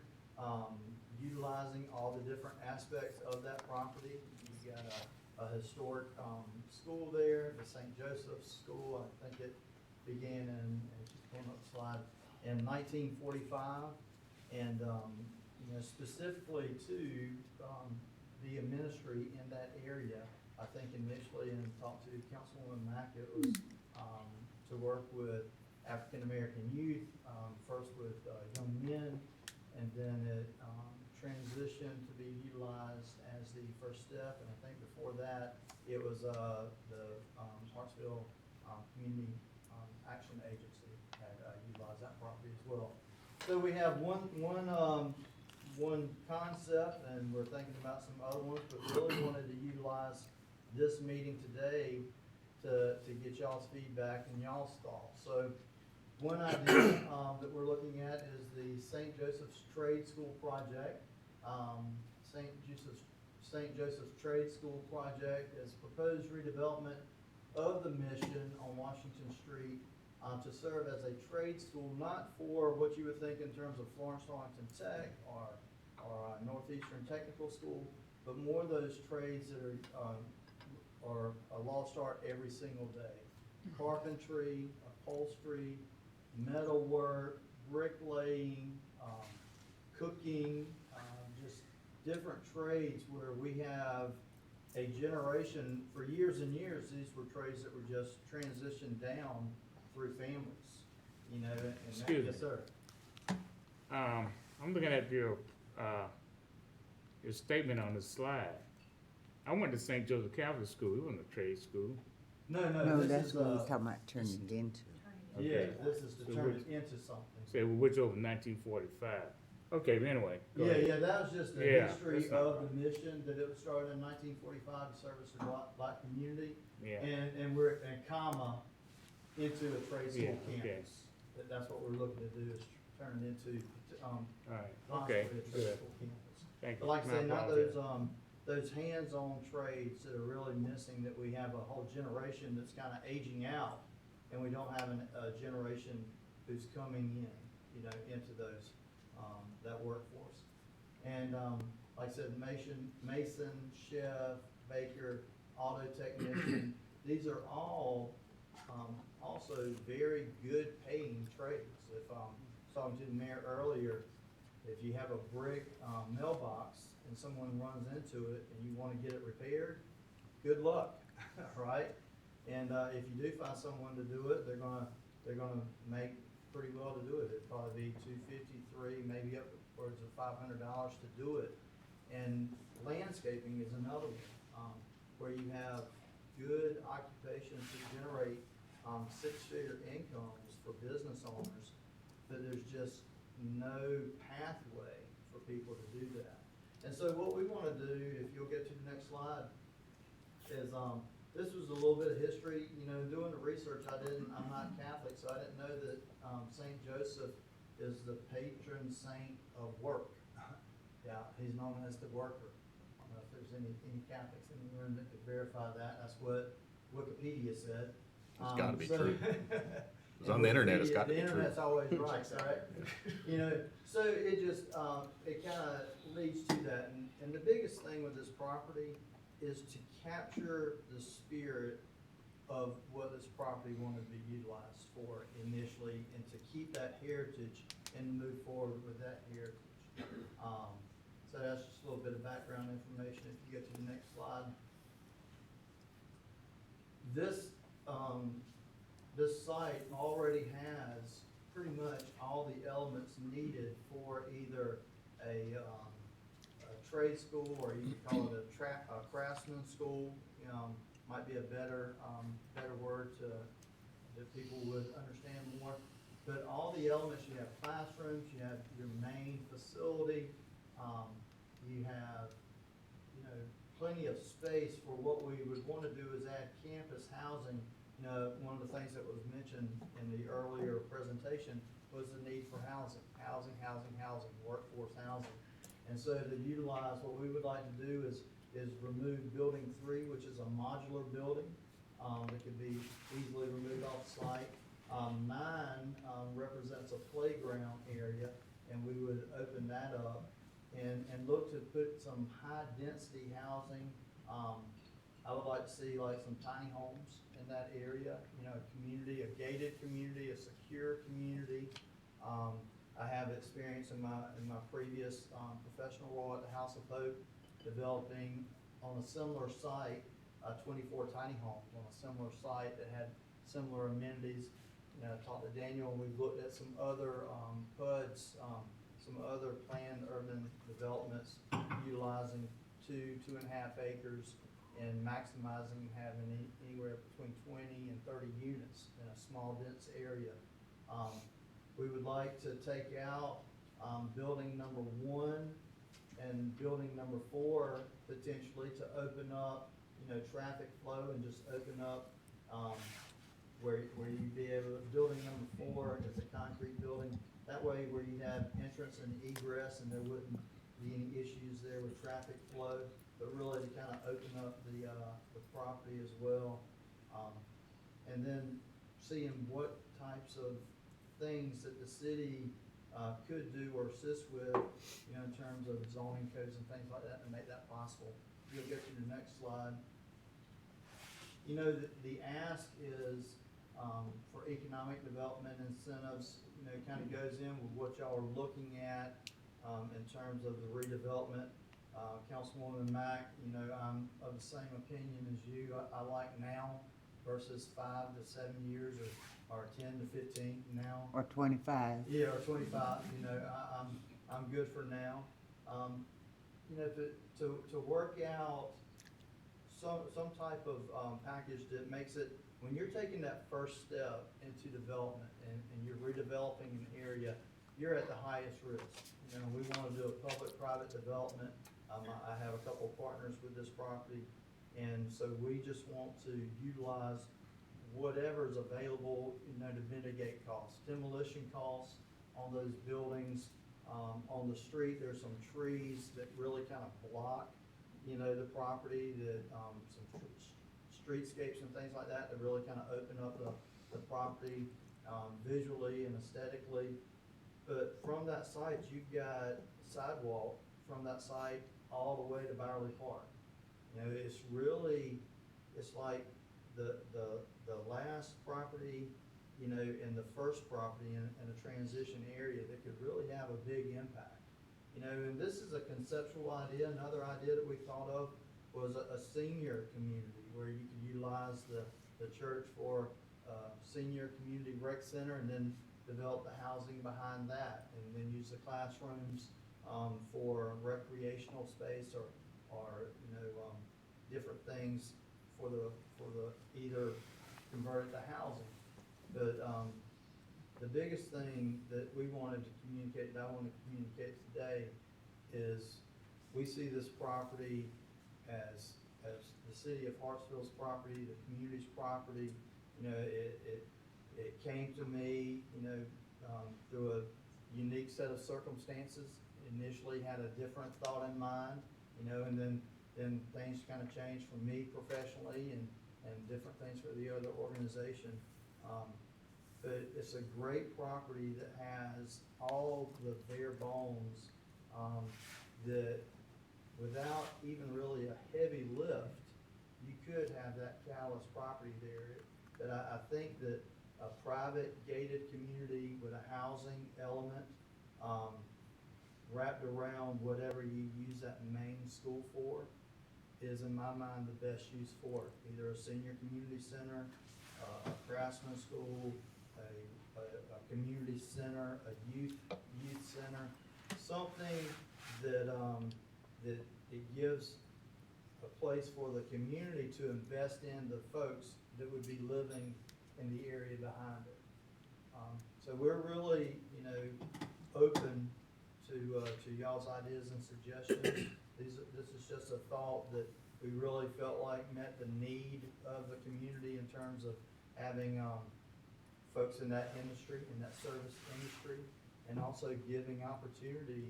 utilizing all the different aspects of that property. You've got a historic, school there, the St. Joseph's School, I think it began it just came up the slide, in 1945, and you know, specifically to be a ministry in that area. I think initially, and talked to Councilwoman Mack, it was to work with African American youth, first with young men, and then it transitioned to be utilized as the First Step. And I think before that, it was the Hartsville Community Action Agency had utilized that property as well. So we have one concept, and we're thinking about some other ones, but really wanted to utilize this meeting today to get y'all's feedback and y'all's thoughts. So one idea that we're looking at is the St. Joseph's Trade School project. St. Joseph's Trade School project is proposed redevelopment of the mission on Washington Street to serve as a trade school, not for what you would think in terms of Florence Arlington Tech or Northeastern Technical School, but more those trades that are a lost art every single day. Carpentry, upholstery, metalwork, bricklaying, cooking, just different trades where we have a generation, for years and years, these were trades that were just transitioned down through families, you know, and Excuse yes, me. sir. I'm looking at your statement on the slide. I went to St. Joseph Catholic School, it wasn't a trade school. No, No, this that's is, what he's talking about turning it into. yeah, Okay. this is to So turn which- it into something. Say, well, which over 1945. Okay, but anyway, go Yeah, ahead. yeah, that was just the Yeah, history that's not of right. the mission, that it was started in 1945 to service the black community, Yeah, and we're in comma into a trade yeah, school okay. campus. that's what we're looking to do, is turn it into, Alright, possibly okay, a good, traditional campus. thank you. But like I My say, not apologies. those hands-on trades that are really missing, that we have a whole generation that's kind of aging out, and we don't have a generation who's coming in, you know, into those, that workforce. And, like I said, mason, chef, baker, auto technician, these are all, also very good paying trades. If, talking to the mayor earlier, if you have a brick, mailbox and someone runs into it and you wanna get it repaired, good luck, right? And, if you do find someone to do it, they're gonna make pretty well to do it. It'd probably be $250, $300, maybe upwards of $500 to do it. And landscaping is another one, where you have good occupations to generate, six-figure incomes for business owners, but there's just no pathway for people to do that. And so what we wanna do, if you'll get to the next slide, is, this was a little bit of history, you know, doing the research, I'm not Catholic, so I didn't know that, Saint Joseph is the patron saint of work. Yeah, he's known as the worker. I don't know if there's any Catholics in the room that could verify that, that's what Wikipedia said. It's gotta be so- true. It's on the internet, it's got to be The true. internet's always right, correct? You know, so it just, it kinda leads to that, and the biggest thing with this property is to capture the spirit of what this property wanted to be utilized for initially, and to keep that heritage and move forward with that heritage. So that's just a little bit of background information. If you go to the next slide. This site already has pretty much all the elements needed for either a trade school, or you could call it a craftsman school, might be a better word that people would understand more. But all the elements, you have classrooms, you have your main facility, you have, you know, plenty of space for what we would want to do is add campus housing. You know, one of the things that was mentioned in the earlier presentation was the need for housing, workforce housing. And so to utilize, what we would like to do is remove building 3, which is a modular building, that could be easily removed off site. 9 represents a playground area, and we would open that up and look to put some high-density housing. I would like to see like some tiny homes in that area, you know, a community, a gated community, a secure community. I have experience in my previous professional role at the House of Hope, developing on a similar site 24 tiny homes on a similar site that had similar amenities. You know, I talked to Daniel, and we've looked at some other PUDs, some other planned urban developments utilizing 2.5 acres and maximizing having anywhere between 20 and 30 units in a small dense area. We would like to take out building number 1 and building number 4 potentially, to open up, you know, traffic flow, and just open up where you'd be able to, building number 4 is a concrete building. That way where you have entrance and egress, and there wouldn't be any issues there with traffic flow, but really to kind of open up the property as well. And then seeing what types of things that the city could do or assist with, you know, in terms of zoning codes and things like that, to make that possible. You'll get to the next slide. You know, the ask is for economic development incentives, you know, kind of goes in with what y'all are looking at in terms of the redevelopment. Councilwoman Mack, you know, I'm of the same opinion as you. I like now versus 5 to 7 years, or 10 to 15 now. Or 25. Yeah, or 25, you know, I'm good for now. You know, to work out some type of package that makes it, when you're taking that first step into development and you're redeveloping an area, you're at the highest risk. You know, we want to do a public-private development. I have a couple of partners with this property, and so we just want to utilize whatever's available, to mitigate costs. Demolition costs on those buildings. On the street, there's some trees that really kind of block, the property, that, some streetscapes and things like that really kind of open up the property, visually and aesthetically. But from that site, you've got sidewalk from that site all the way to Bowerly Park. It's like the last property, and the first property in a transition area that could really have a big impact. And this is a conceptual idea. Another idea that we thought of was a senior community where you could utilize the church for senior community rec center, and then develop the housing behind that, and then use the classrooms for recreational space or different things for the either convert it to housing. But the biggest thing that we wanted to communicate, that I want to communicate today, is we see this property as the city of Hartsville's property, the community's property. It came to me, through a unique set of circumstances. Initially had a different thought in mind, and then things kind of changed for me professionally, and different things for the other organization. But it's a great property that has all the bare bones, that without even really a heavy lift, you could have that callous property there. But I think that a private gated community with a housing element, wrapped around whatever you use that main school for, is in my mind the best use for it. Either a senior community center, a craftsman school, a community center, a youth center, something that that it gives a place for the community to invest in the folks that would be living in the area behind it. So we're really, open to y'all's ideas and suggestions. This is just a thought that we really felt like met the need of the community in terms of having folks in that industry, in that service industry, and also giving opportunity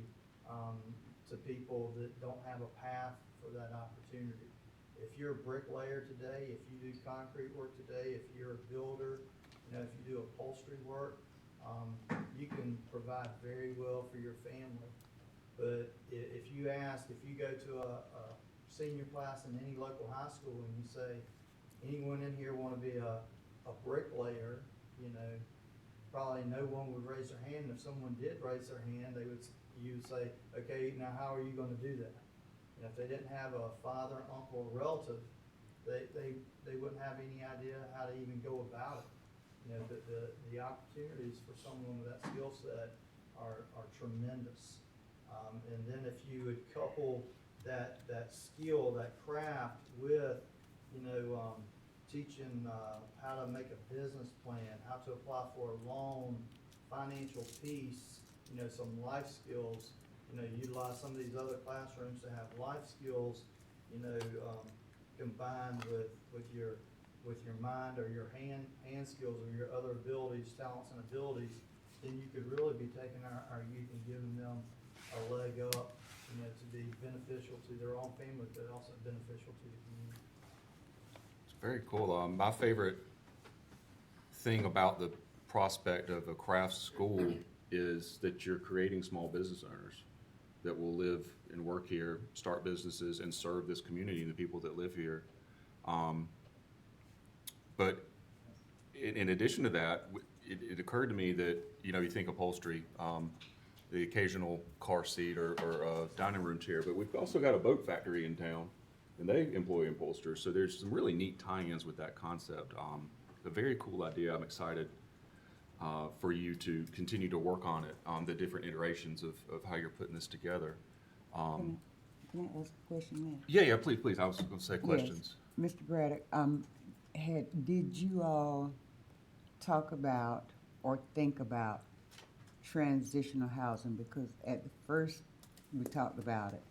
to people that don't have a path for that opportunity. If you're a bricklayer today, if you do concrete work today, if you're a builder, if you do upholstery work, you can provide very well for your family. But if you go to a senior class in any local high school and you say, anyone in here want to be a bricklayer, probably no one would raise their hand. And if someone did raise their hand, you would say, okay, now how are you going to do that? And if they didn't have a father, uncle, or relative, they wouldn't have any idea how to even go about it. The opportunities for someone with that skill set are tremendous. And then if you would couple that skill, that craft with, teaching how to make a business plan, how to apply for a loan, financial peace, some life skills, utilize some of these other classrooms to have life skills, combined with your mind or your hand skills or your other abilities, talents and abilities, then you could really be taking our youth and giving them a leg up, to be beneficial to their own family, but also beneficial to the community. It's very cool. My favorite thing about the prospect of a craft school is that you're creating small business owners that will live and work here, start businesses, and serve this community and the people that live here. But in addition to that, it occurred to me that, you think upholstery, the occasional car seat or dining room chair, but we've also got a boat factory in town, and they employ upholsterers. So there's some really neat tie-ins with that concept. A very cool idea. I'm excited for you to continue to work on it, the different iterations of how you're putting this together. Can I ask a question now? Yeah, please. I was going to say questions. Yes. Mr. Braddock, did you all talk about or think about transitional housing? Because at the first we talked about it.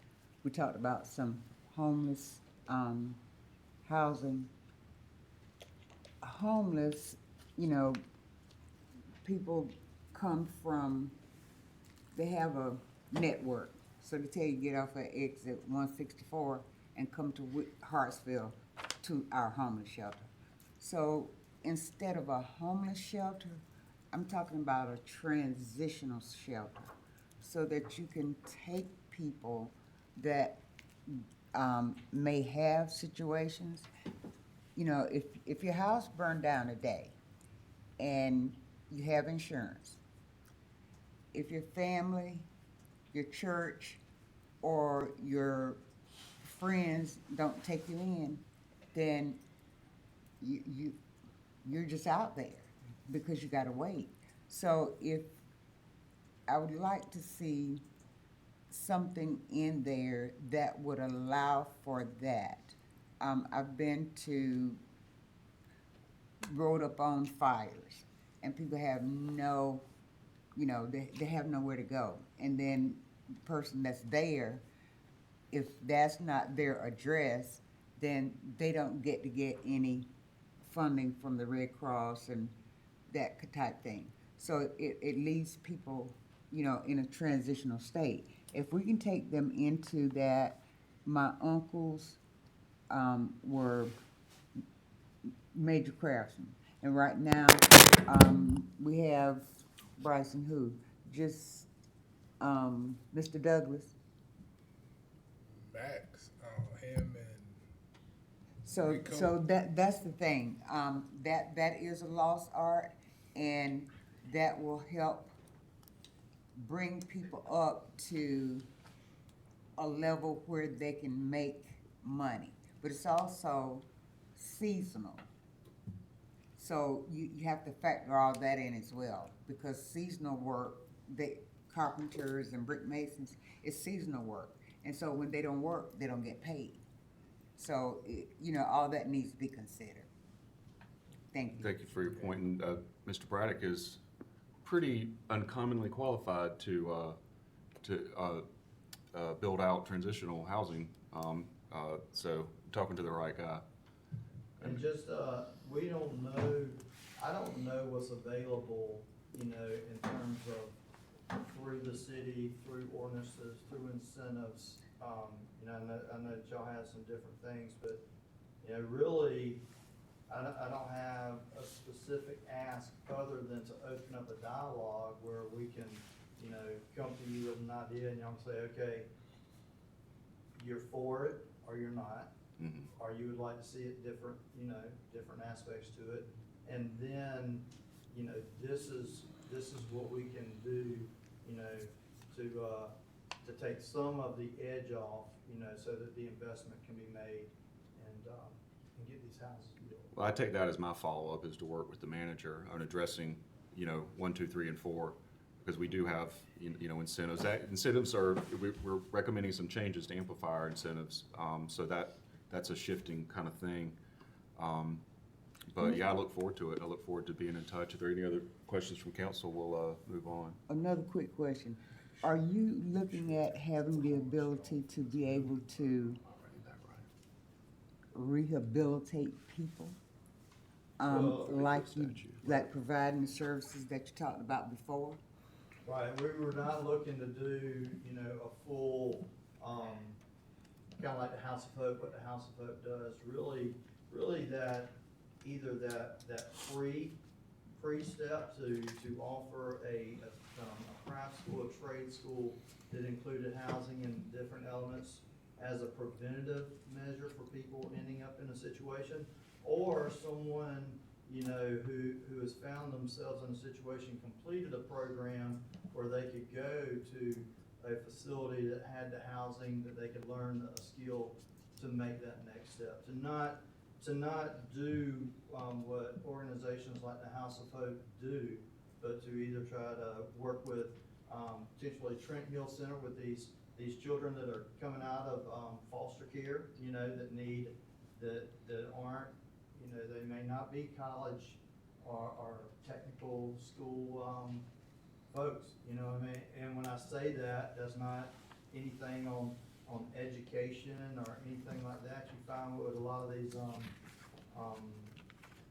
We talked about some homeless housing. Oh, homeless, you know, people come from, they have a network. So they tell you get off at exit 164 and come to Hartsville to our homeless shelter. So instead of a homeless shelter, I'm talking about a transitional shelter so that you can take people that may have situations. You know, if your house burned down today and you have insurance, if your family, your church, or your friends don't take you in, then you're just out there because you gotta wait. So if I would like to see something in there that would allow for that. I've been to Road Up on Fires, and people have no, you know, they have nowhere to go. And then the person that's there, if that's not their address, then they don't get to get any funding from the Red Cross and that type thing. So it leaves people, you know, in a transitional state. If we can take them into that, my uncles were major craftsmen. And right now, we have Bryson who? Just Mr. Douglas. Max, him and So Rico. so that's the thing. That is a lost art, and that will help bring people up to a level where they can make money. But it's also seasonal. So you have to factor all that in as well, because seasonal work, carpenters and brick masons, is seasonal work. And so when they don't work, they don't get paid. So, you know, all that needs to be considered. Thank you. Thank you for your point. And Mr. Braddock is pretty uncommonly qualified to build out transitional housing. So talking to the right guy. And just, we don't know, I don't know what's available, you know, in terms of through the city, through ordinances, through incentives. You know, I know that y'all have some different things, but, you know, really, I don't have a specific ask other than to open up a dialogue where we can, you know, come to you with an idea and y'all can say, okay, you're for it or you're not. Mm-hmm. Or you would like to see it different, you know, different aspects to it. And then, you know, this is what we can do, you know, to take some of the edge off, you know, so that the investment can be made and get these houses built. Well, I take that as my follow-up, is to work with the manager on addressing, you know, 1, 2, 3, and 4, because we do have, you know, incentives. Incentives are, we're recommending some changes to amplify our incentives, so that's a shifting kind of thing. But yeah, I look forward to it. I look forward to being in touch. If there are any other questions from council, we'll move on. Another quick question. Are you looking at having the ability to be able to rehabilitate people? Well, like providing the services that you talked about before? Right, we were not looking to do, you know, a full, kind of like the House of Hope, what the House of Hope does, really that, either that free step to offer a craft school, a trade school that included housing and different elements as a preventative measure for people ending up in a situation, or someone, you know, who has found themselves in a situation, completed a program where they could go to a facility that had the housing, that they could learn a skill to make that next step. To not do what organizations like the House of Hope do, but to either try to work with potentially Trent Hill Center with these children that are coming out of foster care, you know, that aren't, you know, they may not be college or technical school folks, you know what I mean? And when I say that, that's not anything on education or anything like that. You find with a lot of these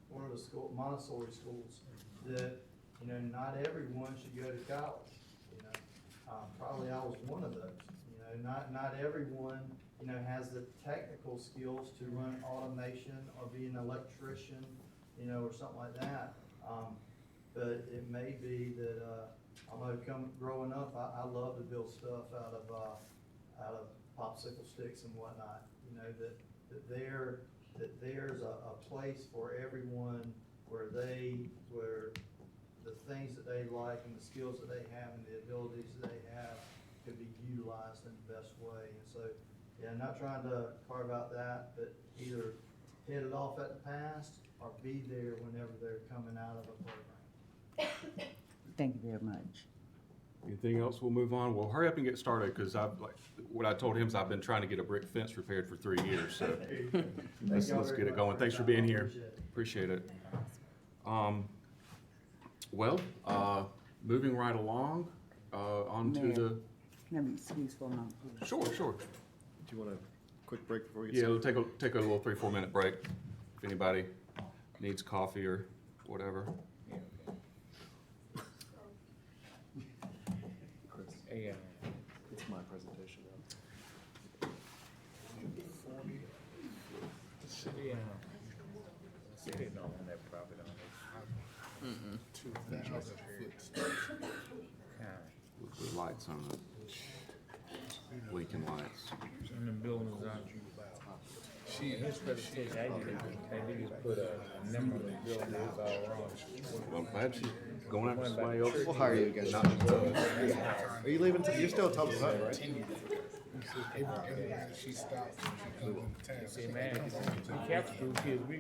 one of the school, Montessori schools, that, you know, not everyone should go to college, you know. Probably I was one of those, you know, not everyone, you know, has the technical skills to run automation or be an electrician, you know, or something like that. But it may be that, I don't know, growing up, I love to build stuff out of popsicle sticks and whatnot, you know, that there's a place for everyone where the things that they like and the skills that they have and the abilities that they have could be utilized in the best way. And so, yeah, not trying to carve out that, but either head it off at the past or be there whenever they're coming out of a program. Thank you very much. Anything else? We'll move on. Well, hurry up and get started, because what I told him is I've been trying to get a brick fence repaired for 3 years, so let's get it going. Thanks for being here. Appreciate it. Well, moving right along, on to Mayor. the, Let me excuse for a moment, please. sure. Do you want a quick break before we get Yeah, we'll started? take a little 3-4 minute break if anybody needs coffee or whatever. Hey, It's my presentation now. city don't own that property on it. 2,000 foot. With lights on it. Blinking lights. And the buildings on. In his presentation, they need to put a number on the building, it's all wrong. Well, I'm glad she's going after somebody else. We'll hire you again. Are you leaving? You're still at Thomas Hut, right? Everybody she stops, she comes in town. See, man, we Catholic school kids, we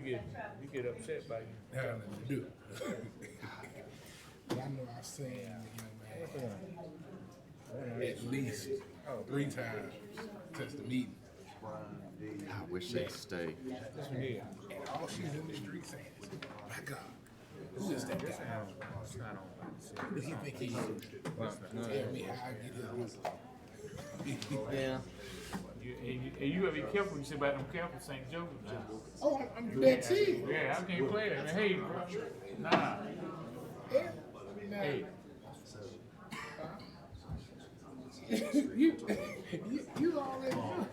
get upset by you. Had nothing to do. But I know I've seen the young man at least 3 times since the meeting. I wish they'd stay. That's what it is. And all she's in the street saying is, my God, who is that guy? It's not on. Who do you think he is? Tell me how I get his. Yeah. You gotta be careful when you say about them careful St. Joseph now. Oh, I'm dead too. Yeah, I can't play that. Hey, bro. Nah. Yeah. Now, Hey. you already know.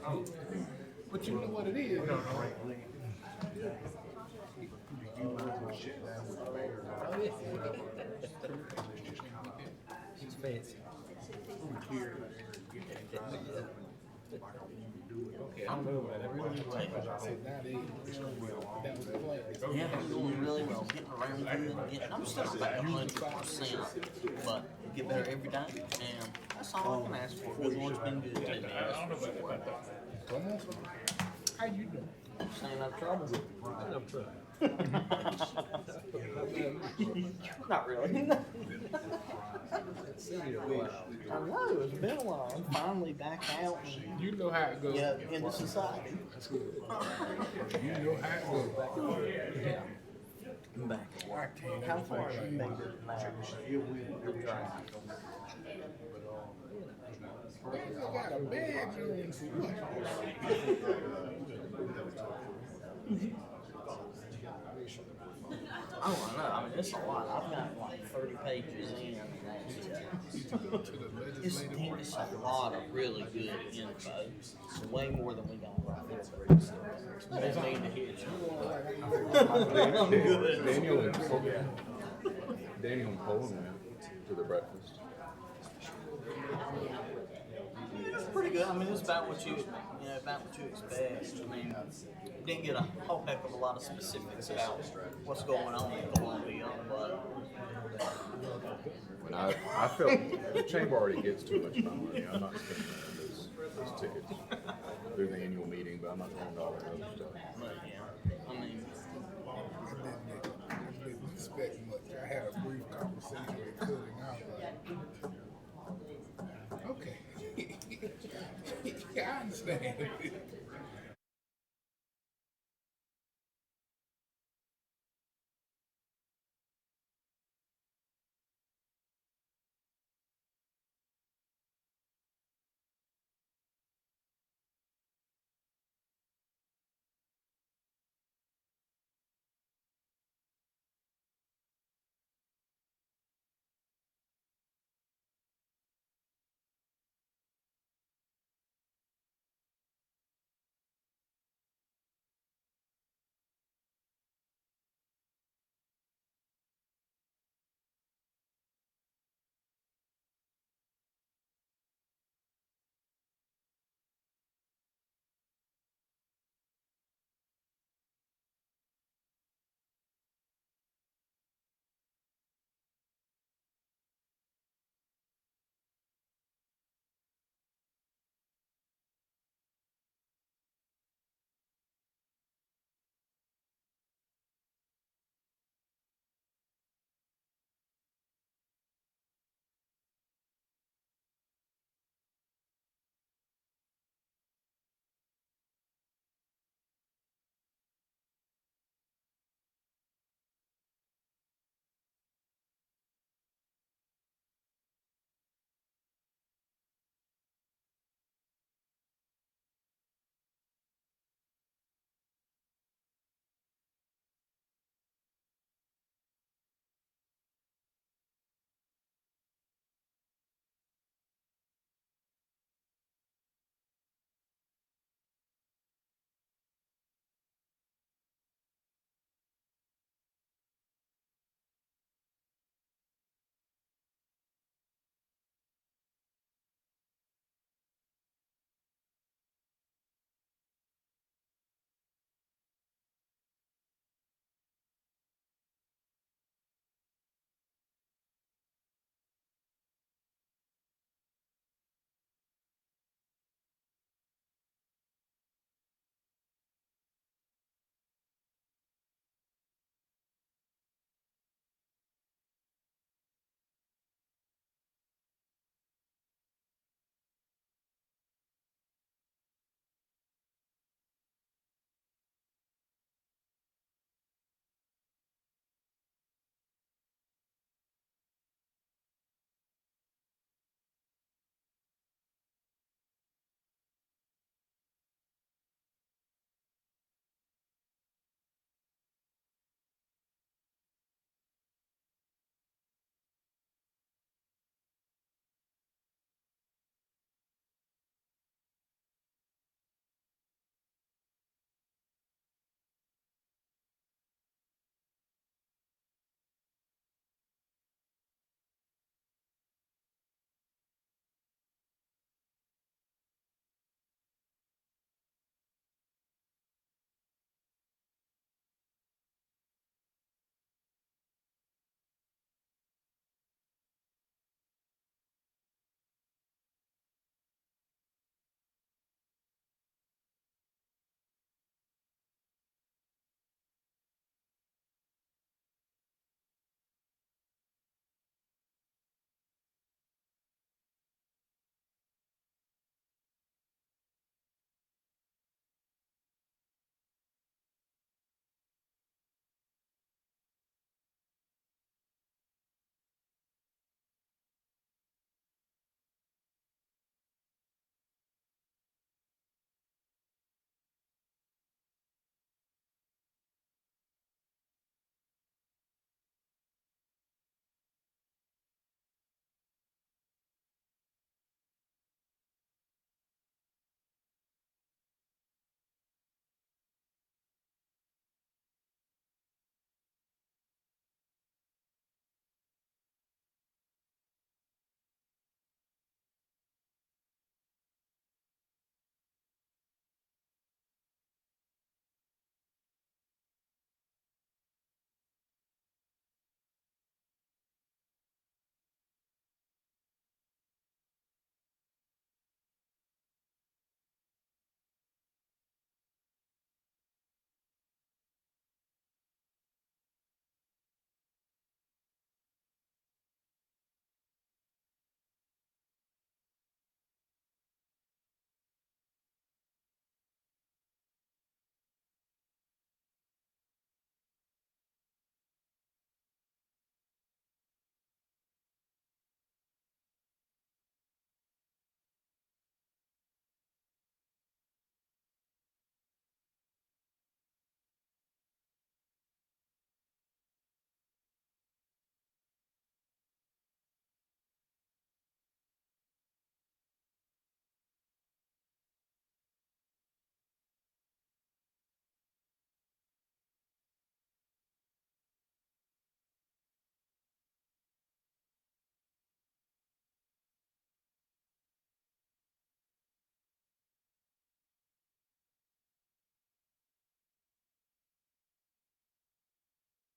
But you know what it is. He's fancy. I'm moving. I said, now that was the plan. Yeah, I'm doing really well. Getting around good. I'm still about 100%, but get better every day. And that's all I can ask for. The Lord's been good to me. I don't know about that. Come on. How you doing? Staying out of trouble. Not really. I know, it's been a while. I'm finally back out and, You know how it goes. yeah, into society. You know how it goes. I'm back. I can't. How far have you made it now? You're driving. I got a bedroom for Oh, I know. I mean, it's a lot. I've got like 30 pages in. It's a lot of really good info. It's way more than we got right now. Didn't mean to hit you. I'm good. Daniel and Poland went to the breakfast. It's pretty good. I mean, it's about what you expect. I mean, didn't get a whole heck of a lot of specifics about what's going on in Columbia, but When I felt the chamber already gets too much of my money. I'm not spending those tickets through the annual meeting, but I'm not going to all that other stuff. yeah, I mean, I didn't expect much. I had a brief conversation with Cody, and I was like, okay. Yeah, I understand.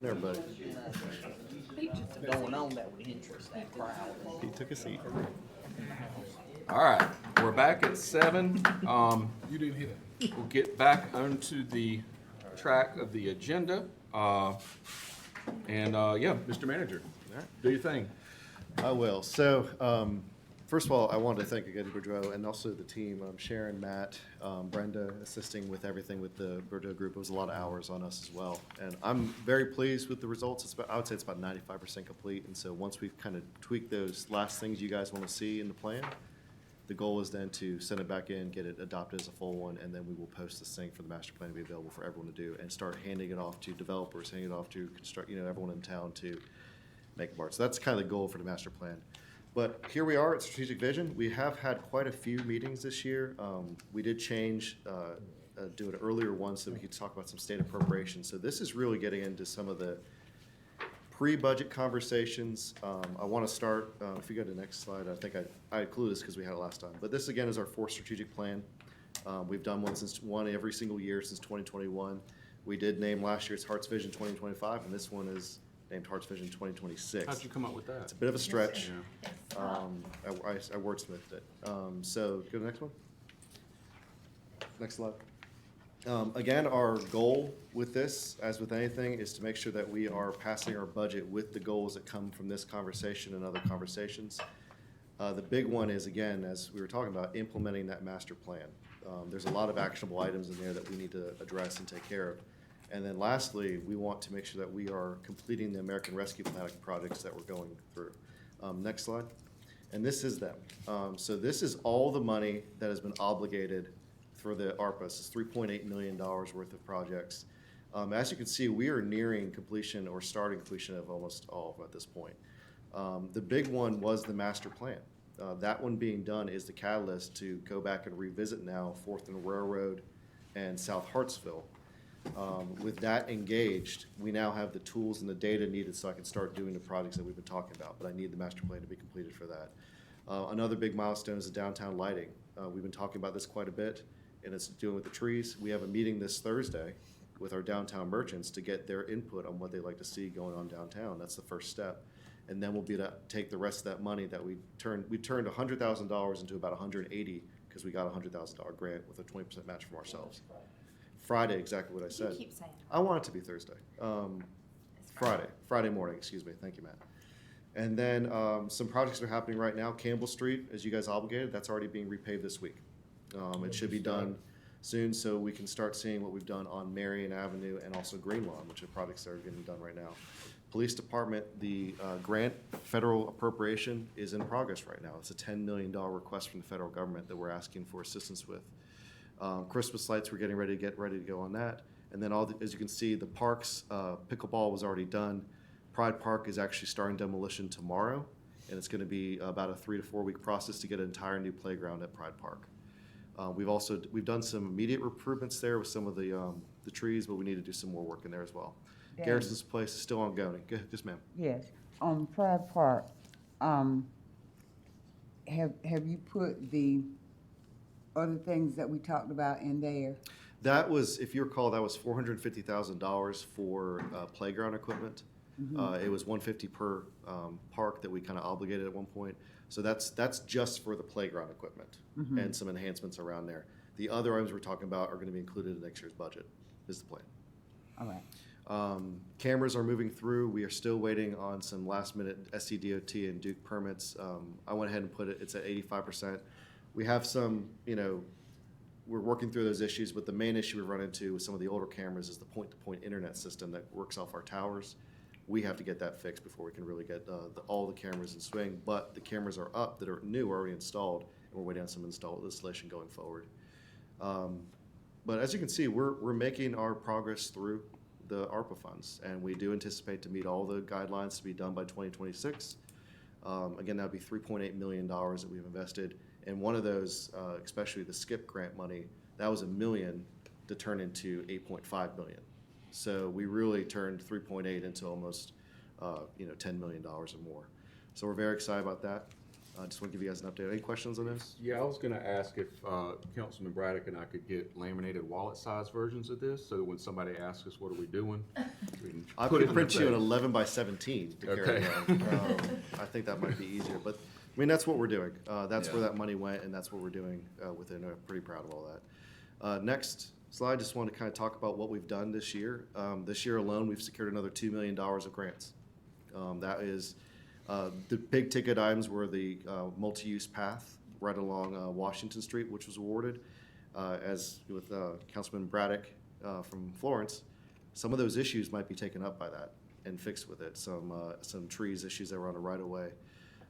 Everybody. Going on that would interest that crowd. Pete took a seat. All right, we're back at 7. You didn't hit it. We'll get back onto the track of the agenda. Yeah, Mr. Manager, do your thing. I will. So, first of all, I wanted to thank again Boudreaux and also the team, Sharon, Matt, Brenda, assisting with everything with the Boudreaux group. It was a lot of hours on us as well. And I'm very pleased with the results. I would say it's about 95% complete. And so once we've kind of tweaked those last things you guys want to see in the plan, the goal is then to send it back in, get it adopted as a full one, and then we will post this thing for the master plan to be available for everyone to do and start handing it off to developers, handing it off to everyone in town to make part. So that's kind of the goal for the master plan. But here we are at Strategic Vision. We have had quite a few meetings this year. We did change, do an earlier one so we could talk about some state appropriations. So this is really getting into some of the pre-budget conversations. I want to start, if you go to the next slide, I think I included this because we had it last time. But this again is our 4th strategic plan. We've done one every single year since 2021. We did name last year's Harts Vision 2025, and this one is named Harts Vision 2026. How'd you come up with that? It's a bit of a stretch. I wordsmithed it. So go to the next one. Next slide. Again, our goal with this, as with anything, is to make sure that we are passing our budget with the goals that come from this conversation and other conversations. The big one is, again, as we were talking about, implementing that master plan. There's a lot of actionable items in there that we need to address and take care of. And then lastly, we want to make sure that we are completing the American Rescue Plan projects that we're going through. Next slide. And this is them. So this is all the money that has been obligated for the ARPA. This is $3.8 million worth of projects. As you can see, we are nearing completion or starting completion of almost all of them at this point. The big one was the master plan. That one being done is the catalyst to go back and revisit now 4th and Railroad and South Hartsville. With that engaged, we now have the tools and the data needed so I can start doing the projects that we've been talking about, but I need the master plan to be completed for that. Another big milestone is the downtown lighting. We've been talking about this quite a bit, and it's dealing with the trees. We have a meeting this Thursday with our downtown merchants to get their input on what they'd like to see going on downtown. That's the first step. And then we'll be to take the rest of that money that we turned $100,000 into about $180 because we got a $100,000 grant with a 20% match from ourselves. Friday, exactly what I said. You keep saying I want it to be Thursday. Friday morning, excuse me. Thank you, Matt. And then some projects that are happening right now. Campbell Street, as you guys obligated, that's already being repaved this week. It should be done soon, so we can start seeing what we've done on Marion Avenue and also Green Lawn, which are projects that are getting done right now. Police Department, the grant federal appropriation is in progress right now. It's a $10 million request from the federal government that we're asking for assistance with. Christmas lights, we're getting ready to go on that. And then as you can see, the parks, pickleball was already done. Pride Park is actually starting demolition tomorrow, and it's going to be about a 3 to 4 week process to get an entire new playground at Pride Park. We've done some immediate improvements there with some of the trees, but we need to do some more work in there as well. Dan. Garrison's Place is still ongoing. Yes, ma'am. Yes, on Pride Park, have you put the other things that we talked about in there? That was, if you recall, that was $450,000 for playground equipment. It was $150 per park that we kind of obligated at one point. So that's just for the playground equipment and some enhancements around there. The other items we're talking about are going to be included in next year's budget, is the plan. All right. Cameras are moving through. We are still waiting on some last minute SCDOT and Duke permits. I went ahead and put it's at 85%. We have some, we're working through those issues, but the main issue we run into with some of the older cameras is the point-to-point internet system that works off our towers. We have to get that fixed before we can really get all the cameras in swing. But the cameras are up that are new, already installed, and we're waiting on some installation going forward. But as you can see, we're making our progress through the ARPA funds, and we do anticipate to meet all the guidelines to be done by 2026. Again, that would be $3.8 million that we've invested. And one of those, especially the SCIP grant money, that was $1 million to turn into $8.5 million. So we really turned 3.8 into almost, $10 million or more. So we're very excited about that. Just want to give you guys an update. Any questions on this? Yeah, I was gonna ask if Councilman Braddock and I could get laminated wallet-sized versions of this, so that when somebody asks us, what are we doing? we can I put it could in print the you an face. 11 by 17 to carry Okay. around. I think that might be easier, but I mean, that's what we're doing. That's where Yeah. that money went, and that's what we're doing with it. I'm pretty proud of all that. Next slide, just want to kind of talk about what we've done this year. This year alone, we've secured another $2 million of grants. That is, the big ticket items were the multi-use path right along Washington Street, which was awarded. As with Councilman Braddock from Florence, some of those issues might be taken up by that and fixed with it. Some trees issues that were on the right of way.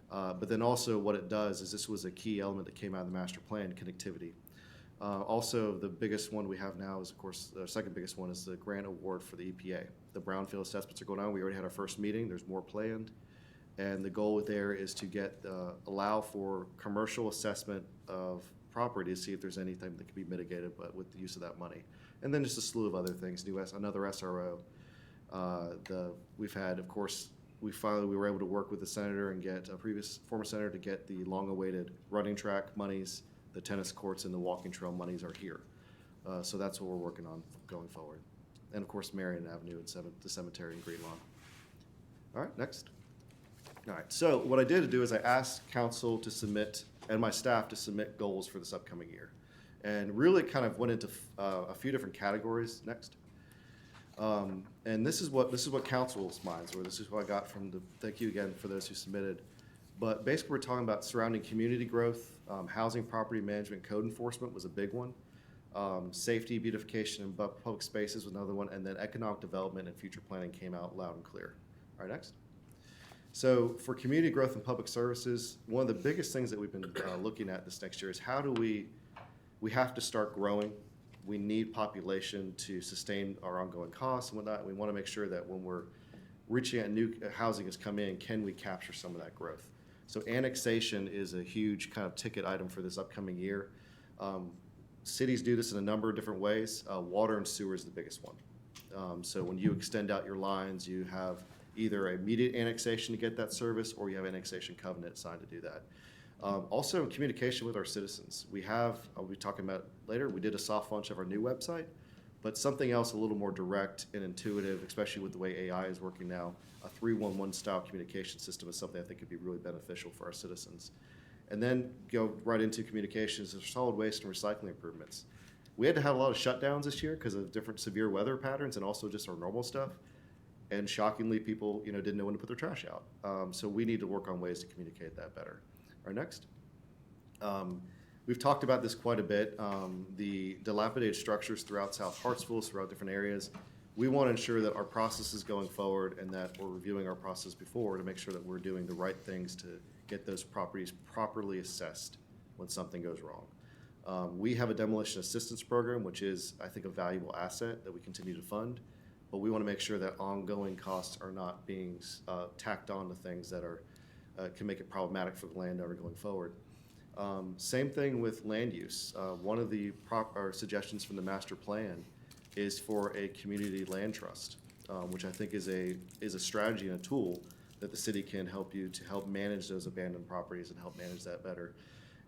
But then also what it does is this was a key element that came out of the master plan, connectivity. Also, the biggest one we have now is, of course, the second biggest one is the grant award for the EPA. The brownfield assessments are going on. We already had our first meeting. There's more planned. And the goal there is to get, allow for commercial assessment of property to see if there's anything that can be mitigated, but with the use of that money. And then just a slew of other things, another SRO. We've had, of course, we were able to work with the senator and get a former senator to get the long-awaited running track monies. The tennis courts and the walking trail monies are here. So that's what we're working on going forward. And of course, Marion Avenue and the cemetery and Green Lawn. All right, next. All right, so what I did do is I asked council to submit, and my staff to submit goals for this upcoming year. And really kind of went into a few different categories. Next. And this is what council's minds were. This is what I got from thank you again for those who submitted. But basically, we're talking about surrounding community growth, housing, property management, code enforcement was a big one. Safety, beautification, and public spaces was another one. And then economic development and future planning came out loud and clear. All right, next. So for community growth and public services, one of the biggest things that we've been looking at this next year is how do we have to start growing. We need population to sustain our ongoing costs and whatnot. We want to make sure that when we're reaching out, new housing has come in, can we capture some of that growth? So annexation is a huge kind of ticket item for this upcoming year. Cities do this in a number of different ways. Water and sewer is the biggest one. So when you extend out your lines, you have either immediate annexation to get that service, or you have annexation covenant signed to do that. Also, communication with our citizens. I'll be talking about later, we did a soft launch of our new website, but something else a little more direct and intuitive, especially with the way AI is working now. A 311 style communication system is something I think could be really beneficial for our citizens. And then go right into communications of solid waste and recycling improvements. We had to have a lot of shutdowns this year because of different severe weather patterns and also just our normal stuff. And shockingly, people didn't know when to put their trash out. So we need to work on ways to communicate that better. All right, next. We've talked about this quite a bit. The dilapidated structures throughout South Hartsville, throughout different areas. We want to ensure that our process is going forward and that we're reviewing our process before to make sure that we're doing the right things to get those properties properly assessed when something goes wrong. We have a demolition assistance program, which is, I think, a valuable asset that we continue to fund. But we want to make sure that ongoing costs are not being tacked on to things that can make it problematic for the landowner going forward. Same thing with land use. One of the suggestions from the master plan is for a community land trust, which I think is a strategy and a tool that the city can help you to help manage those abandoned properties and help manage that better.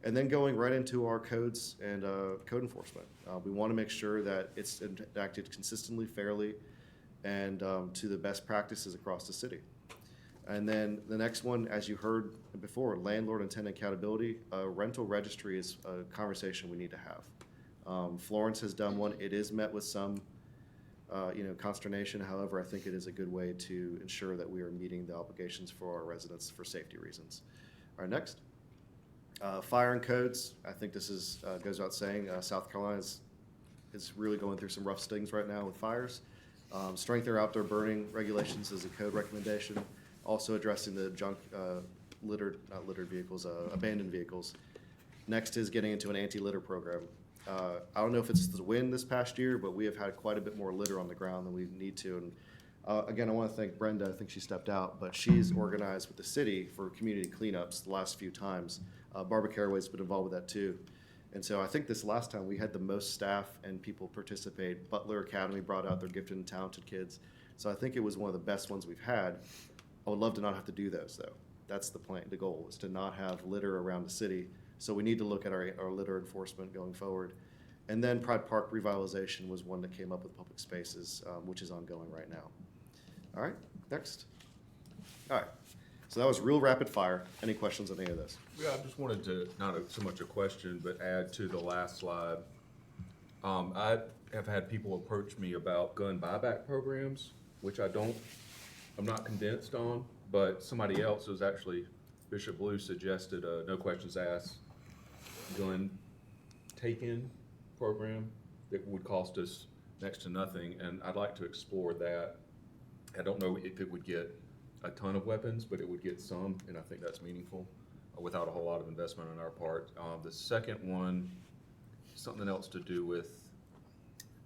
And then going right into our codes and code enforcement. We want to make sure that it's enacted consistently, fairly, and to the best practices across the city. And then the next one, as you heard before, landlord and tenant accountability. Rental registry is a conversation we need to have. Florence has done one. It is met with some consternation. However, I think it is a good way to ensure that we are meeting the obligations for our residents for safety reasons. All right, next. Fire and codes. I think this goes without saying. South Carolina is really going through some rough stings right now with fires. Strengthen our outdoor burning regulations is a code recommendation. Also addressing the abandoned vehicles. Next is getting into an anti-litter program. I don't know if it's the wind this past year, but we have had quite a bit more litter on the ground than we need to. And again, I want to thank Brenda. I think she stepped out, but she's organized with the city for community cleanups the last few times. Barbara Caraway's been involved with that too. And so I think this last time we had the most staff and people participate. Butler Academy brought out their gifted and talented kids. So I think it was one of the best ones we've had. I would love to not have to do those though. That's the plan. The goal is to not have litter around the city. So we need to look at our litter enforcement going forward. And then Pride Park revitalization was one that came up with public spaces, which is ongoing right now. All right, next. All right, so that was real rapid fire. Any questions on any of this? Yeah, I just wanted to, not so much a question, but add to the last slide. I have had people approach me about gun buyback programs, which I'm not convinced on, but somebody else was actually, Bishop Blue suggested a no questions asked gun take-in program that would cost us next to nothing, and I'd like to explore that. I don't know if it would get a ton of weapons, but it would get some, and I think that's meaningful without a whole lot of investment on our part. The second one, something else to do with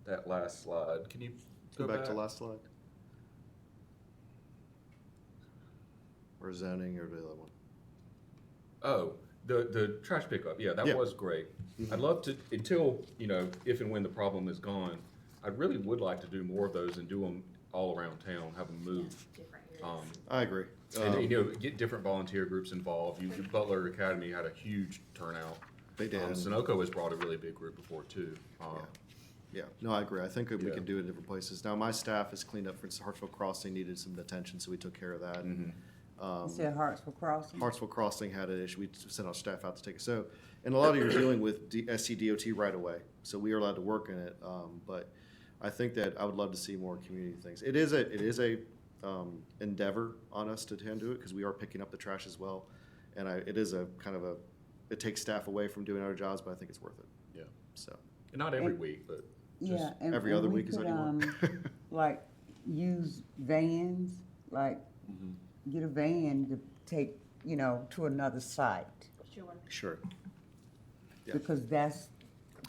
that last slide. Can you Go back to last slide. Or zoning or the other one? Oh, the trash pickup, yeah, that Yeah. was great. Mhm. I'd love to, until, if and when the problem is gone, I really would like to do more of those and do them all around town, have them move. I agree. And, get different volunteer groups involved. Butler Academy had a huge turnout. They did. Sunoco has brought a really big group before too. Yeah, no, I agree. I think we can do it in different places. Now, my staff has cleaned up, for instance, Hartsville Crossing needed some attention, so we took care of that. You said Hartsville Crossing? Hartsville Crossing had an issue. We sent our staff out to take it. So, and a lot of you are dealing with SCDOT right away, so we are allowed to work in it. But I think that I would love to see more community things. It is a endeavor on us to tend to it because we are picking up the trash as well, and it is a kind of it takes staff away from doing other jobs, but I think it's worth it. Yeah. So. And not every week, but Yeah, and every and other we week is could, what you want. like, use vans, like, get a van to take, to another site. Sure. Yeah. Because that's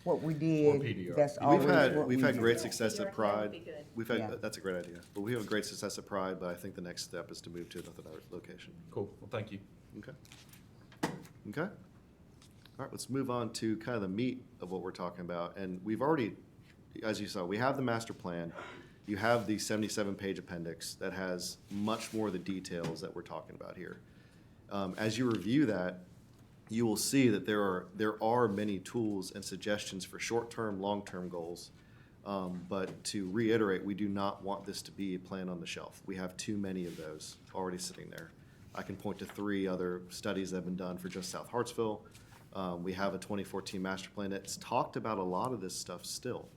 what we Or did, PDR. that's always what We've we had did. great success at Pride. We've Yeah. had, that's a great idea, but we have a great success at Pride, but I think the next step is to move to another location. cool. Well, thank you. Okay. Okay. All right, let's move on to kind of the meat of what we're talking about. And we've already, as you saw, we have the master plan. You have the 77-page appendix that has much more of the details that we're talking about here. As you review that, you will see that there are many tools and suggestions for short-term, long-term goals. But to reiterate, we do not want this to be a plan on the shelf. We have too many of those already sitting there. I can point to 3 other studies that have been done for just South Hartsville. We have a 2014 master plan that's talked about a lot of this stuff still.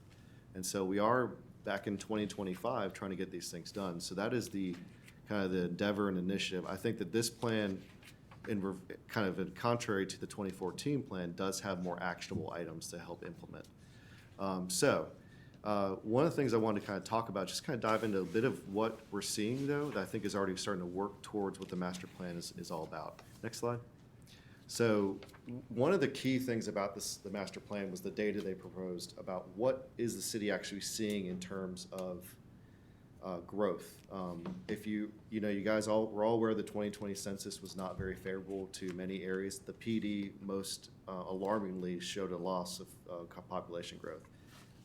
And so we are back in 2025 trying to get these things done. So that is the kind of the endeavor and initiative. I think that this plan, in contrary to the 2014 plan, does have more actionable items to help implement. One of the things I wanted to kind of talk about, just kind of dive into a bit of what we're seeing though, that I think is already starting to work towards what the master plan is all about. Next slide. So one of the key things about the master plan was the data they proposed about what is the city actually seeing in terms of growth. If you guys were all aware the 2020 census was not very favorable to many areas. The PD most alarmingly showed a loss of population growth.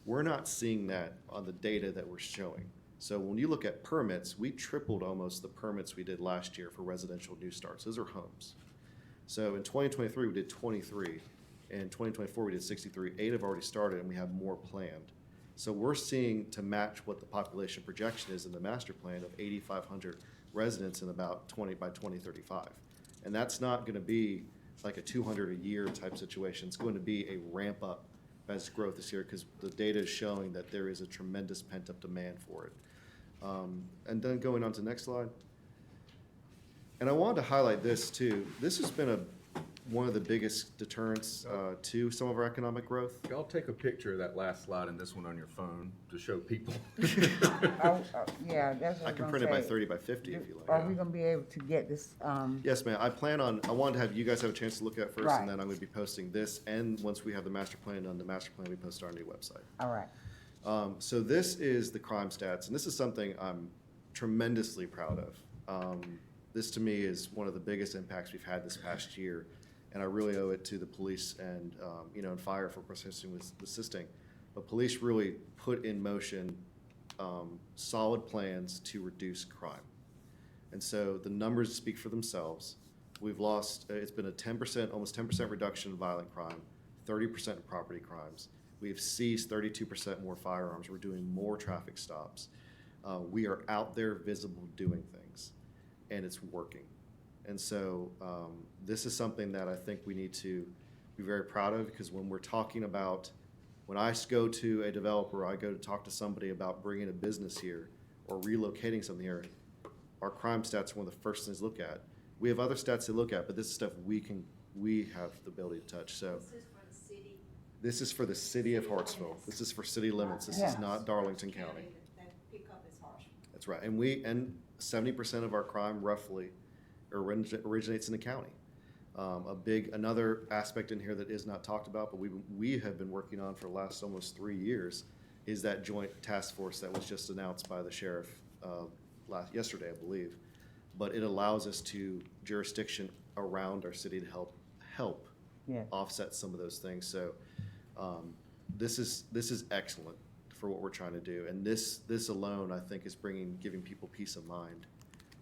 We're not seeing that on the data that we're showing. So when you look at permits, we tripled almost the permits we did last year for residential new starts. Those are homes. So in 2023, we did 23. In 2024, we did 63. 8 have already started, and we have more planned. So we're seeing, to match what the population projection is in the master plan, of 8,500 residents in about by 2035. And that's not going to be like a 200 a year type situation. It's going to be a ramp up as growth this year because the data is showing that there is a tremendous pent up demand for it. And then going on to the next slide. And I wanted to highlight this too. This has been one of the biggest deterrents to some of our economic growth. Y'all take a picture of that last slide and this one on your phone to show people. Yeah, that's what I can print it by 30 by 50 if you like. Are we gonna be able to get this, Yes, ma'am. I wanted to have you guys have a chance to look at it first, Right. and then I'm going to be posting this. And once we have the master plan done, the master plan we post on our new website. all right. So this is the crime stats, and this is something I'm tremendously proud of. This to me is one of the biggest impacts we've had this past year, and I really owe it to the police and and fire for assisting. But police really put in motion solid plans to reduce crime, and so the numbers speak for themselves. We've lost, it's been a 10%, almost 10% reduction in violent crime, 30% in property crimes. We've seized 32% more firearms. We're doing more traffic stops. We are out there visible doing things, and it's working. And so this is something that I think we need to be very proud of, because when we're talking about, when I go to a developer, I go to talk to somebody about bringing a business here or relocating something here, our crime stats are one of the first things to look at. We have other stats to look at, but this is stuff we have the ability to touch. So this is for the city of Hartsville. This is for city limits. This is not Darlington County. That's right. And 70% of our crime roughly originates in the county. Another aspect in here that is not talked about, but we have been working on for the last almost 3 years, is that joint task force that was just announced by the sheriff yesterday, I believe. But it allows us to jurisdiction around our city to help offset some of those things. So this is excellent for what we're trying to do, and this alone, I think, is giving people peace of mind.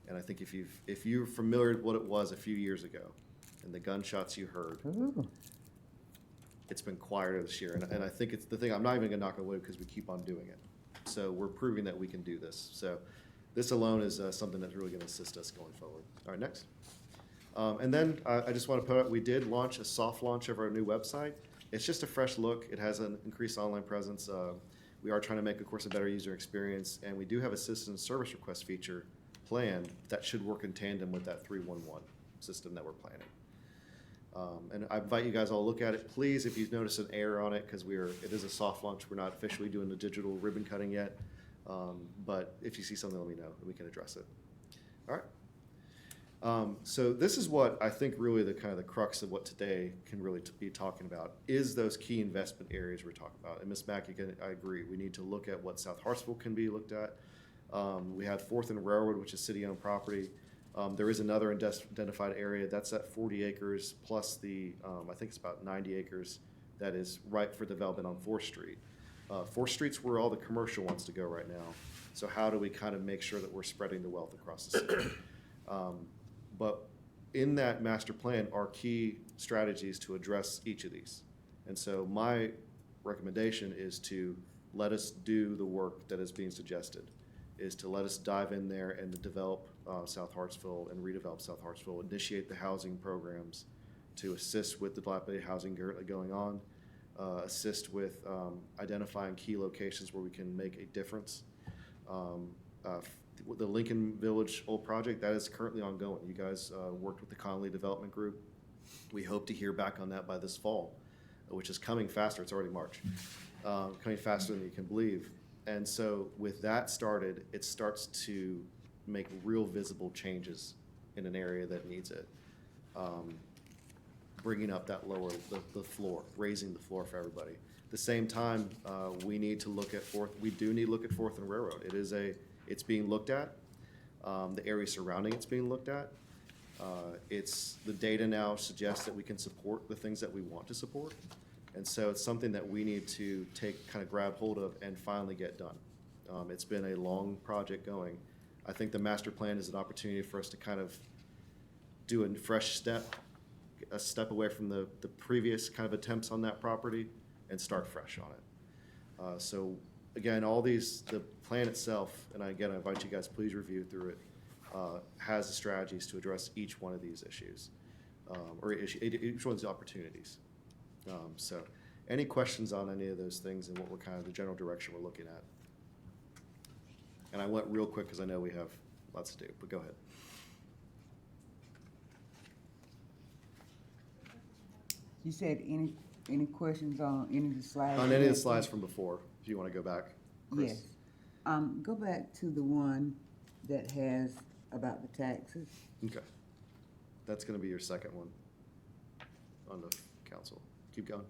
And I think if you're familiar with what it was a few years ago, and the gunshots you heard, it's been quieter this year. And I think it's the thing, I'm not even gonna knock on wood, because we keep on doing it. So we're proving that we can do this. So this alone is something that's really gonna assist us going forward. All right, next. And then I just want to put up, we did launch a soft launch of our new website. It's just a fresh look. It has an increased online presence. We are trying to make, of course, a better user experience, and we do have a citizen service request feature planned that should work in tandem with that 311 system that we're planning. And I invite you guys all to look at it. Please, if you notice an error on it, because it is a soft launch, we're not officially doing the digital ribbon cutting yet. But if you see something, let me know, and we can address it. All right. So this is what I think really the kind of the crux of what today can really be talking about, is those key investment areas we're talking about. And Ms. Mackey, I agree. We need to look at what South Hartsville can be looked at. We have 4th and Railroad, which is city-owned property. There is another identified area that's at 40 acres plus I think it's about 90 acres that is ripe for development on 4th Street. 4th Street's where all the commercial wants to go right now. So how do we kind of make sure that we're spreading the wealth across the city? But in that master plan are key strategies to address each of these. And so my recommendation is to let us do the work that is being suggested, is to let us dive in there and to develop South Hartsville and redevelop South Hartsville, initiate the housing programs to assist with the dilapidated housing currently going on, assist with identifying key locations where we can make a difference. The Lincoln Village Old Project, that is currently ongoing. You guys worked with the Conley Development Group. We hope to hear back on that by this fall, which is coming faster. It's already March. Coming faster than you can believe. And so with that started, it starts to make real visible changes in an area that needs it. Bringing up that the floor, raising the floor for everybody. At the same time, we need to look at we do need to look at 4th and Railroad. It's being looked at. The area surrounding it's being looked at. The data now suggests that we can support the things that we want to support. And so it's something that we need to grab hold of and finally get done. It's been a long project going. I think the master plan is an opportunity for us to kind of do a fresh step, a step away from the previous kind of attempts on that property and start fresh on it. So again, the plan itself, and again, I invite you guys, please review through it, has the strategies to address each one of these issues, or each one of these opportunities. So any questions on any of those things and what we're kind of the general direction we're looking at? And I went real quick because I know we have lots to do, but go ahead. You said any questions on any of the slides? On any of the slides from before, if you want to go back, Chris. Yes. Go back to the one that has about the taxes. Okay. That's going to be your second one on the council. Keep going.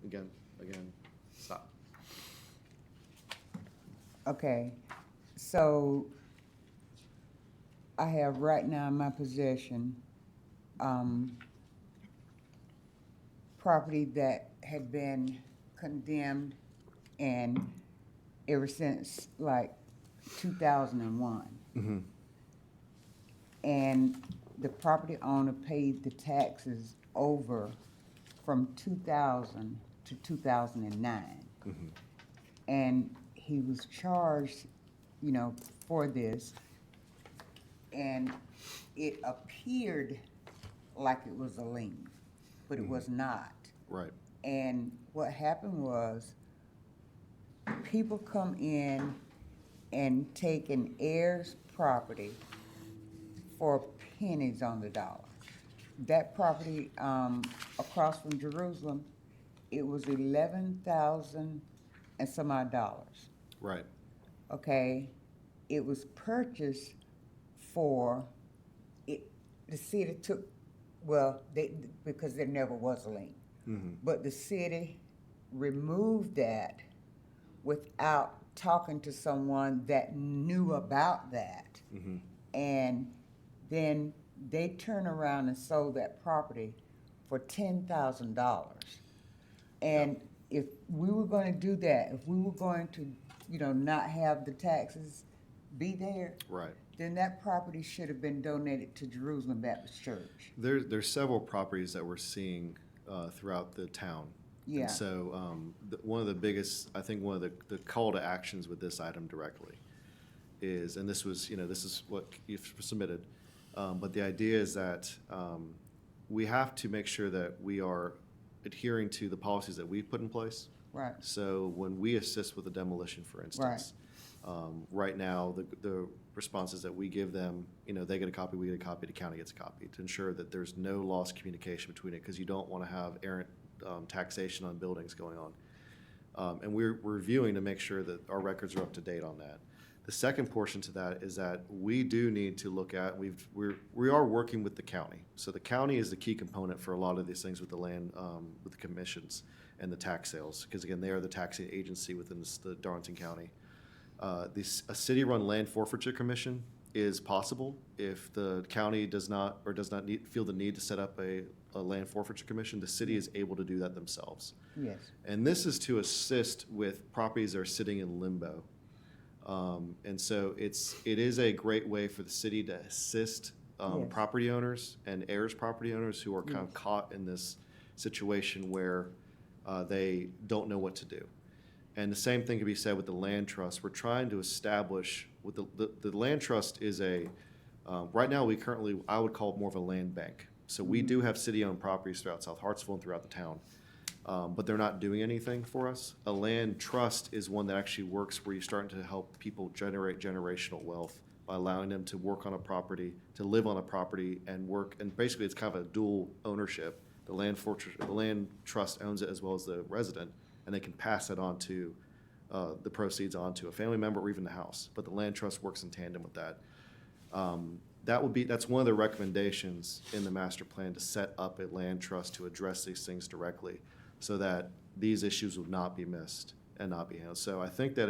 Again, stop. Okay, so I have right now in my possession property that had been condemned and ever since like 2001. Mm-hmm. And the property owner paid the taxes over from 2000 to 2009. And he was charged, for this. And it appeared like it was a lien, but it was not. Right. And what happened was, people come in and take an heir's property for pennies on the dollar. That property, across from Jerusalem, it was 11,000 and some odd dollars. Right. Okay, it was purchased for, the city took, because there never was a lien. But the city removed that without talking to someone that knew about that. And then they turned around and sold that property for $10,000. And if we were gonna do that, if we were going to, not have the taxes be there, Right. then that property should have been donated to Jerusalem Baptist Church. There's several properties that we're seeing throughout the town. Yeah. And so one of the biggest, I think one of the call to actions with this item directly is, and this was, this is what you've submitted, but the idea is that we have to make sure that we are adhering to the policies that we've put in place. Right. So when we assist with a demolition, for instance, right now, the responses that we give them, they get a copy, we get a copy, the county gets a copy, to ensure that there's no lost communication between it, because you don't want to have errant taxation on buildings going on. And we're reviewing to make sure that our records are up to date on that. The second portion to that is that we do need to look at, we are working with the county. So the county is the key component for a lot of these things with the land, with the commissions and the tax sales, because again, they are the taxing agency within the Darlington County. A city-run land forfeiture commission is possible if the county does not feel the need to set up a land forfeiture commission. The city is able to do that themselves. Yes. And this is to assist with properties that are sitting in limbo. And so it is a great way for the city to assist Yes. property owners and heirs property owners who are kind of caught in this situation where they don't know what to do. And the same thing can be said with the land trust. We're trying to establish, with the land trust is right now I would call it more of a land bank. So we do have city-owned properties throughout South Hartsville and throughout the town, but they're not doing anything for us. A land trust is one that actually works where you're starting to help people generate generational wealth by allowing them to work on a property, to live on a property and work, and basically it's kind of a dual ownership. The land trust owns it as well as the resident, and they can pass it on to the proceeds onto a family member or even the house. But the land trust works in tandem with that. That's one of the recommendations in the master plan, to set up a land trust to address these things directly, so that these issues would not be missed and not be handled. So I think that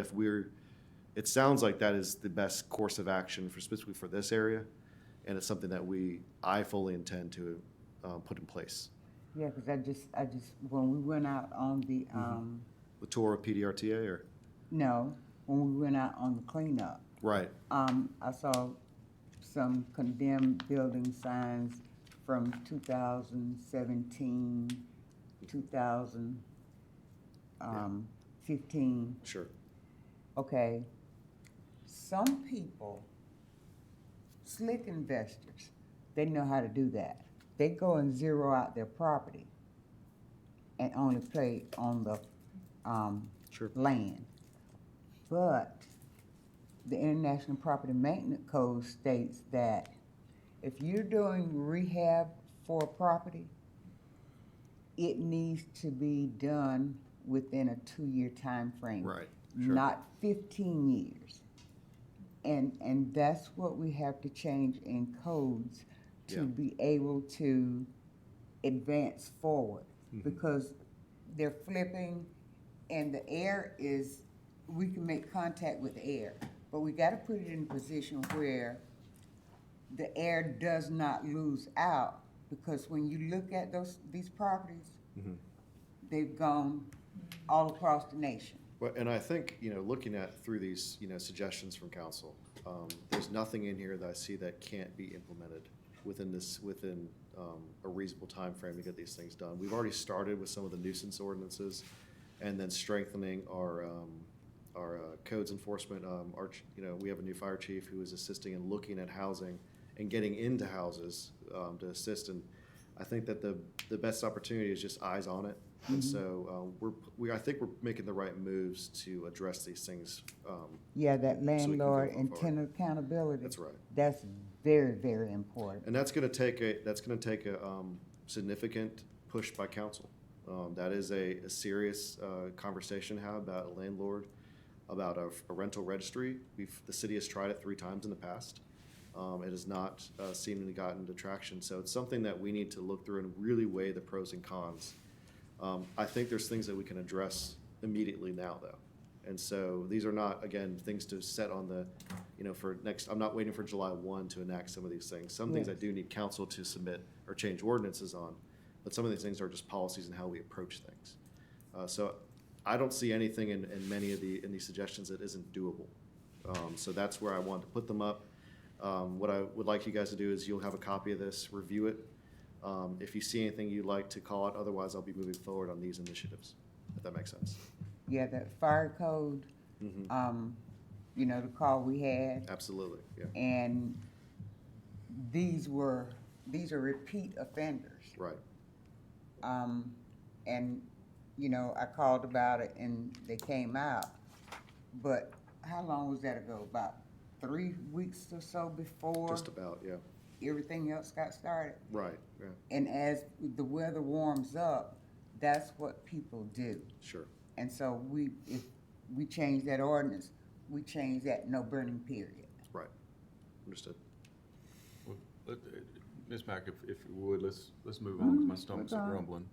it sounds like that is the best course of action specifically for this area, and it's something that I fully intend to put in place. Yeah, because I just, when we went out on the, The tour of PDRTA, or? no, when we went out on the cleanup, Right. I saw some condemned building signs from 2017, 2015. Sure. Okay, some people, slick investors, they know how to do that. They go and zero out their property and only play on the Sure. land. But the International Property Maintenance Code states that if you're doing rehab for a property, it needs to be done within a 2-year time frame. Right. Sure. Not 15 years. And that's what we have to change in codes to Yeah. be able to advance forward. Because they're flipping, and the air is, we can make contact with the air, but we gotta put it in a position where the air does not lose out, because when you look at these properties, they've gone all across the nation. Well, and I think, looking through these, suggestions from council, there's nothing in here that I see that can't be implemented. within a reasonable time frame to get these things done. We've already started with some of the nuisance ordinances, and then strengthening our codes enforcement. We have a new fire chief who is assisting in looking at housing and getting into houses to assist. And I think that the best opportunity is just eyes on it. And so I think we're making the right moves to address these things. Yeah, that we can landlord go and forward. tenant accountability. That's right. That's very, very important. And that's gonna take a significant push by council. That is a serious conversation to have about a landlord, about a rental registry. The city has tried it 3 times in the past. It has not seemingly gotten to traction. So it's something that we need to look through and really weigh the pros and cons. I think there's things that we can address immediately now, though. And so these are not, again, things to set on the, for next, I'm not waiting for July 1 to enact some of these things. Some things I do need council to submit or change ordinances on, but some of these things are just policies and how we approach things. So I don't see anything in many of these suggestions that isn't doable. So that's where I want to put them up. What I would like you guys to do is you'll have a copy of this, review it. If you see anything you'd like to call it, otherwise I'll be moving forward on these initiatives, if that makes sense. Yeah, that fire code, the call we had. Absolutely, yeah. And these are repeat offenders. Right. And, I called about it and they came out. But how long was that ago? About 3 weeks or so before? Just about, yeah. Everything else got started? Right, yeah, And as the weather warms up, that's what people do. sure. And so if we change that ordinance, we change that no burning period. Right, understood. Ms. Mack, if you would, let's move on, 'cause my stomach's Okay. grumbling.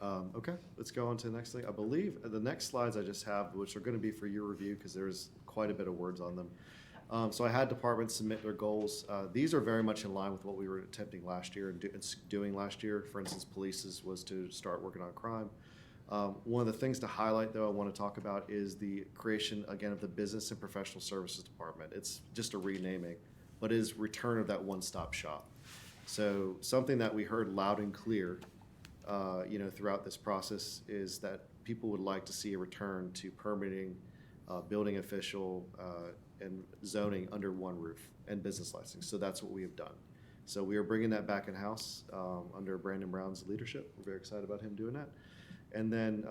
Okay, let's go on to the next thing. I believe the next slides I just have, which are going to be for your review, because there's quite a bit of words on them. So I had departments submit their goals. These are very much in line with what we were attempting last year and doing last year. For instance, police's was to start working on crime. One of the things to highlight, though, I want to talk about is the creation, again, of the Business and Professional Services Department. It's just a renaming, but it is return of that one-stop shop. So something that we heard loud and clear, throughout this process is that people would like to see a return to permitting, building official, and zoning under one roof, and business licensing. So that's what we have done. So we are bringing that back in-house under Brandon Brown's leadership. We're very excited about him doing that. And then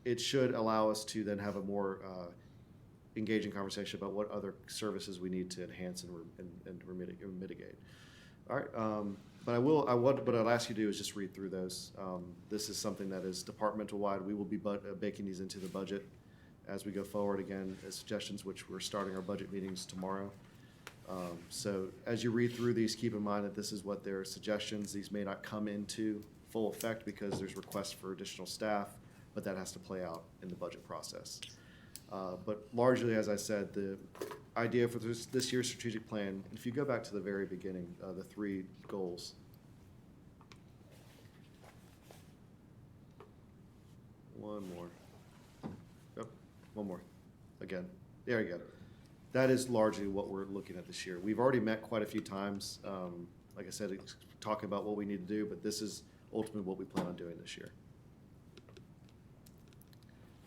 it should allow us to then have a more engaging conversation about what other services we need to enhance and mitigate. All right, but I'd ask you to do is just read through those. This is something that is departmental wide. We will be baking these into the budget as we go forward, again, as suggestions, which we're starting our budget meetings tomorrow. So as you read through these, keep in mind that this is what their suggestions. These may not come into full effect because there's requests for additional staff, but that has to play out in the budget process. But largely, as I said, the idea for this year's strategic plan, if you go back to the very beginning, the 3 goals. One more. Yep, one more. Again, there you go. That is largely what we're looking at this year. We've already met quite a few times, like I said, talking about what we need to do, but this is ultimately what we plan on doing this year.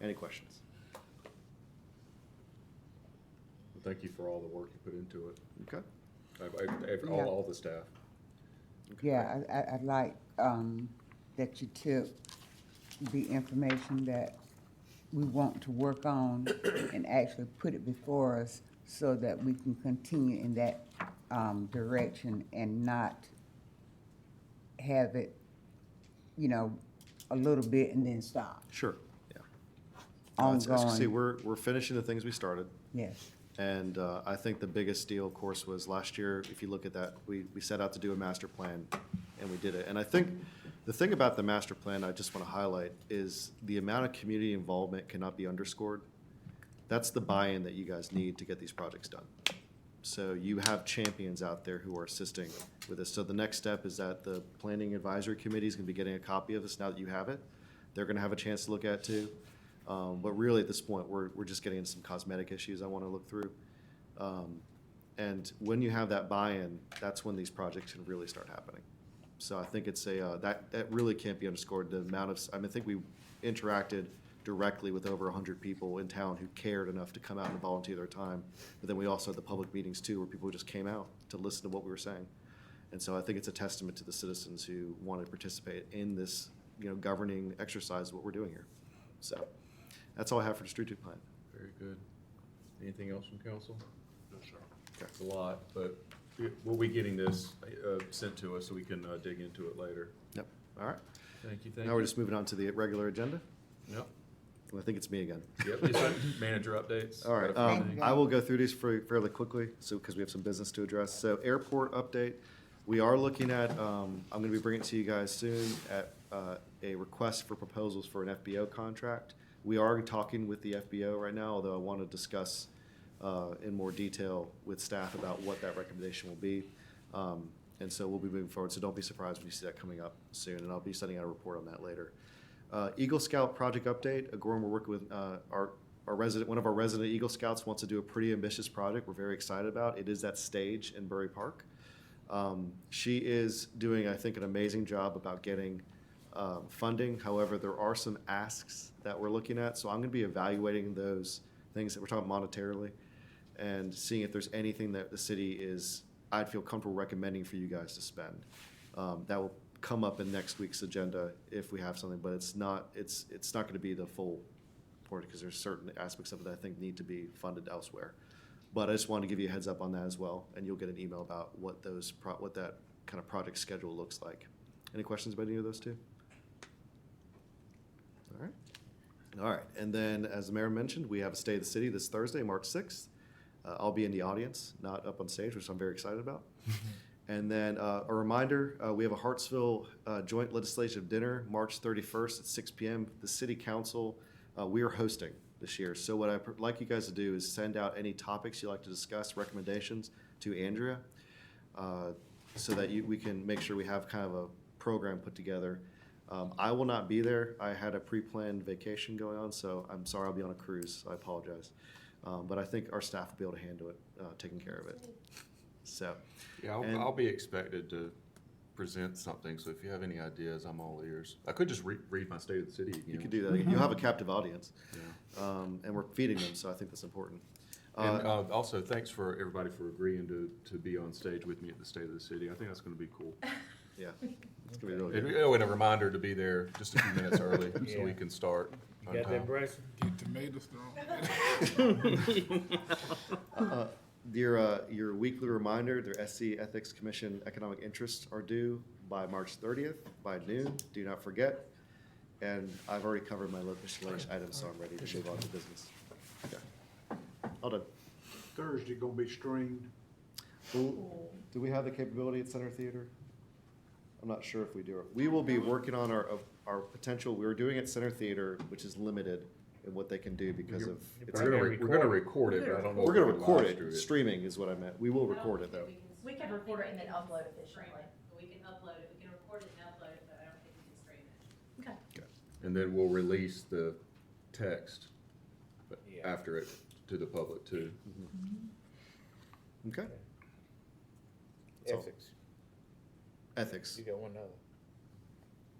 Any questions? Thank you for all the work you put into it. Okay. All the staff. Yeah, I'd like that you took the information that we want to work on and actually put it before us so that we can continue in that direction and not have it, a little bit and then stop. Sure, yeah. Ongoing. See, we're finishing the things we started. Yes. And I think the biggest deal, of course, was last year, if you look at that, we set out to do a master plan, and we did it. And I think the thing about the master plan I just want to highlight is the amount of community involvement cannot be underscored. That's the buy-in that you guys need to get these projects done. So you have champions out there who are assisting with this. So the next step is that the Planning Advisory Committee is going to be getting a copy of this now that you have it. They're going to have a chance to look at it too. But really, at this point, we're just getting into some cosmetic issues I want to look through. And when you have that buy-in, that's when these projects can really start happening. So I think it's that really can't be underscored, the amount of, I think we interacted directly with over 100 people in town who cared enough to come out and volunteer their time. But then we also had the public meetings too, where people just came out to listen to what we were saying. And so I think it's a testament to the citizens who want to participate in this, governing exercise of what we're doing here. So that's all I have for the strategic plan. Very good. Anything else from council? No, sir. It's a lot, but we'll be getting this sent to us so we can dig into it later. Yep. All right. Thank you, thank you. Now we're just moving on to the regular agenda. Yep. I think it's me again. Yep, these are manager updates. All right, Thank you. I will go through these fairly quickly, because we have some business to address. So airport update, we are looking at, I'm gonna be bringing it to you guys soon, at a request for proposals for an FBO contract. We are talking with the FBO right now, although I want to discuss in more detail with staff about what that recommendation will be. And so we'll be moving forward, so don't be surprised when you see that coming up soon, and I'll be sending out a report on that later. Eagle Scout project update. Gorham, we're working with our resident, one of our resident Eagle Scouts wants to do a pretty ambitious project we're very excited about. It is that stage in Bury Park. She is doing, I think, an amazing job about getting funding. However, there are some asks that we're looking at, so I'm going to be evaluating those things that we're talking monetarily and seeing if there's anything that the city I'd feel comfortable recommending for you guys to spend. That will come up in next week's agenda if we have something, but it's not going to be the full report because there's certain aspects of it that I think need to be funded elsewhere. But I just wanted to give you a heads up on that as well, and you'll get an email about what that kind of project schedule looks like. Any questions about any of those two? All right, and then as the mayor mentioned, we have a State of the City this Thursday, March 6th. I'll be in the audience, not up on stage, which I'm very excited about. And then a reminder, we have a Hartsville joint legislative dinner, March 31st at 6 p.m. The city council, we are hosting this year. So what I'd like you guys to do is send out any topics you'd like to discuss, recommendations to Andrea, so that we can make sure we have kind of a program put together. I will not be there. I had a pre-planned vacation going on, so I'm sorry I'll be on a cruise. So I apologize. But I think our staff will be able to handle it, taking care of it. So. Yeah, I'll be expected to present something, so if you have any ideas, I'm all ears. I could just read my State of the City again. You could do that. You'll have a captive audience. Yeah. And we're feeding them, so I think that's important. And also, thanks for everybody for agreeing to be on stage with me at the State of the City. I think that's going to be cool. Yeah, it's going to be really good. And a reminder to be there just a few minutes early so we can start on You got time. that brush? Get tomatoes thrown. Your weekly reminder, their SC Ethics Commission economic interests are due by March 30th by noon. Do not forget. And I've already covered my legislation items, so I'm ready to move on to business. Okay. All done. Thursday gonna be streamed. Do we have the capability at Center Theater? I'm not sure if we do. We will be working on our potential. We're doing it Center Theater, which is limited in what they can do because of. We're gonna record it, but I don't know. We're if gonna we can record live stream it. Streaming is what I meant. We will record it though. We can record it and then upload it efficiently. We can upload it, we can record it and upload it, but I don't think we can stream it. Okay. And then we'll release the text Yeah. after it to the public too. Okay. That's all. Ethics. Ethics. You got one other.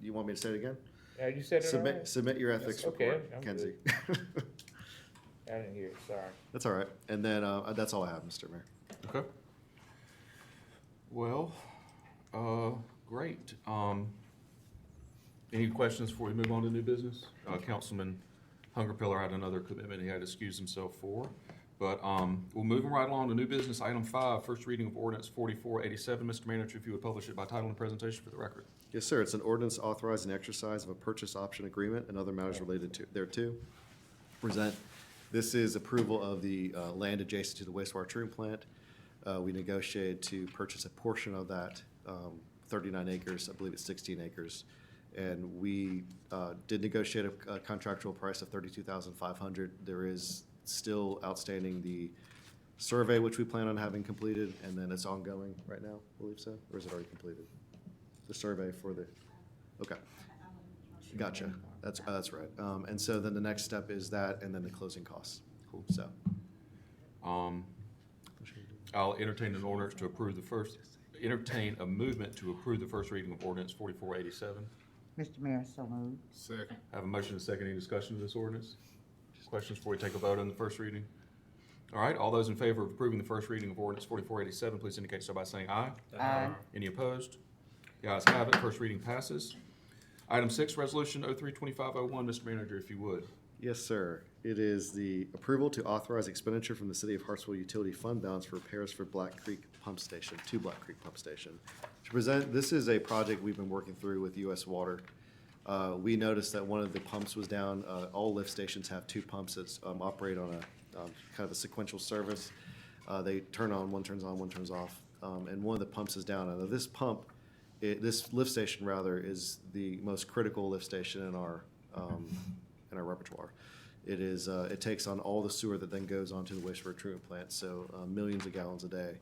You want me to say it again? Yeah, you said it already? Submit your ethics Okay, report, I'm Kenzie. I didn't hear it, sorry. That's all right. And then that's all I have, Mr. Mayor. Okay. Well, great. Any questions before we move on to new business? Councilman Hungerpiller had another commitment he had to excuse himself for. But we'll move right along to new business. Item 5, first reading of ordinance 4487. Mr. Manager, if you would publish it by title and presentation for the record. Yes, sir. It's an ordinance authorizing exercise of a purchase option agreement and other matters related to thereto. This is approval of the land adjacent to the wastewater treatment plant. We negotiated to purchase a portion of that, 39 acres. I believe it's 16 acres. And we did negotiate a contractual price of $32,500. There is still outstanding the survey, which we plan on having completed, and then it's ongoing right now, I believe so, or is it already completed? The survey for the, okay. Gotcha, that's right. And so then the next step is that, and then the closing costs. Cool. So. I'll entertain an ordinance to approve entertain a movement to approve the first reading of ordinance 4487. Mr. Mayor, so moved. Second. Have a motion and a second. Any discussion of this ordinance? Questions before we take a vote on the first reading? All right, all those in favor of approving the first reading of ordinance 4487, please indicate so by saying aye. Aye. Any opposed? The ayes have it. First reading passes. Item 6, Resolution 03-2501. Mr. Manager, if you would. Yes, sir. It is the approval to authorize expenditure from the City of Hartsville Utility Fund balance for repairs for Black Creek Pump Station, to Black Creek Pump Station. To present, this is a project we've been working through with U.S. Water. We noticed that one of the pumps was down. All lift stations have 2 pumps that operate on a kind of a sequential service. They turn on, one turns off, and one of the pumps is down. Now, this pump, this lift station rather, is the most critical lift station in our repertoire. It is, it takes on all the sewer that then goes onto the wastewater treatment plant, so millions of gallons a day.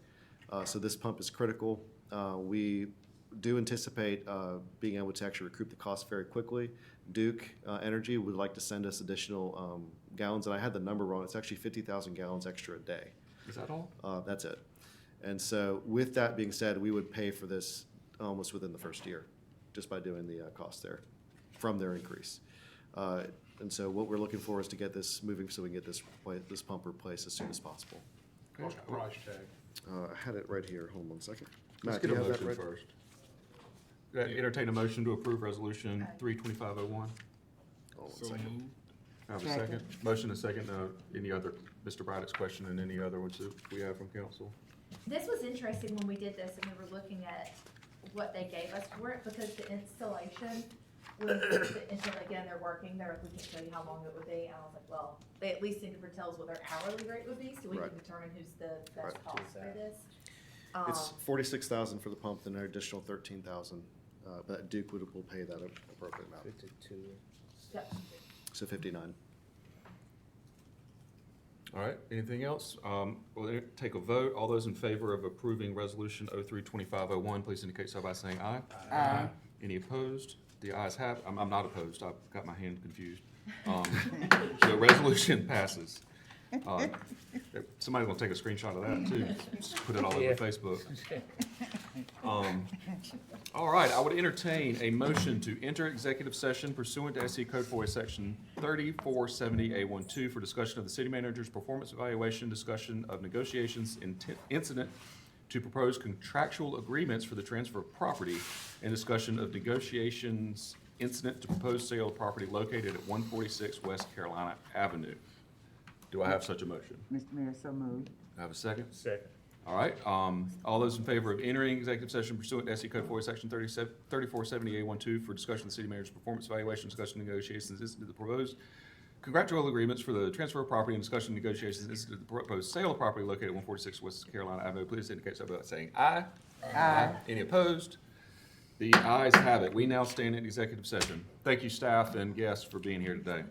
So this pump is critical. We do anticipate being able to actually recoup the cost very quickly. Duke Energy would like to send us additional gallons, and I had the number wrong. It's actually 50,000 gallons extra a day. Is that all? That's it. And so with that being said, we would pay for this almost within the first year, just by doing the cost there from their increase. And so what we're looking for is to get this moving so we can get this pump replaced as soon as possible. What's the price tag? I had it right here. Hold on one second. Let's Matt, get do a you have that motion right? first. Entertain a motion to approve Resolution 3-2501. Hold on one So second. moved. Have a Second. second? Motion and second. Any other, Mr. Braddock's question and any other ones that we have from council? This was interesting when we did this and we were looking at what they gave us for it, because the installation was, until again, they're working, they're like, we can't tell you how long it would be, and I was like, well, they at least need to tell us what their hourly rate would be, so we Right. can determine who's the best Right. cost for this. It's 46,000 for the pump, then an additional 13,000. But Duke will pay that appropriate amount. Yep. So 59. All right, anything else? We'll take a vote. All those in favor of approving Resolution 03-2501, please indicate so by saying aye. Aye. Any opposed? The ayes have, I'm not opposed, I've got my hand confused. The resolution passes. Somebody's gonna take a screenshot of that too, just put it all over Yeah. Facebook. All right, I would entertain a motion to enter executive session pursuant to SC Code 4 Section 3470A12 for discussion of the city manager's performance evaluation, discussion of negotiations incident to propose contractual agreements for the transfer of property, and discussion of negotiations incident to propose sale of property located at 146 West Carolina Avenue. Do I have such a motion? Mr. Mayor, so moved. I have a second? Second. All right, all those in favor of entering executive session pursuant to SC Code 4 Section 3470A12 for discussion of the city manager's performance evaluation, discussion of negotiations incident to the proposed contractual agreements for the transfer of property, and discussion of negotiations incident to the proposed sale of property located at 146 West Carolina Avenue, please indicate so by saying aye. Aye. Any opposed? The ayes have it. We now stand in executive session. Thank you, staff and guests, for being here today.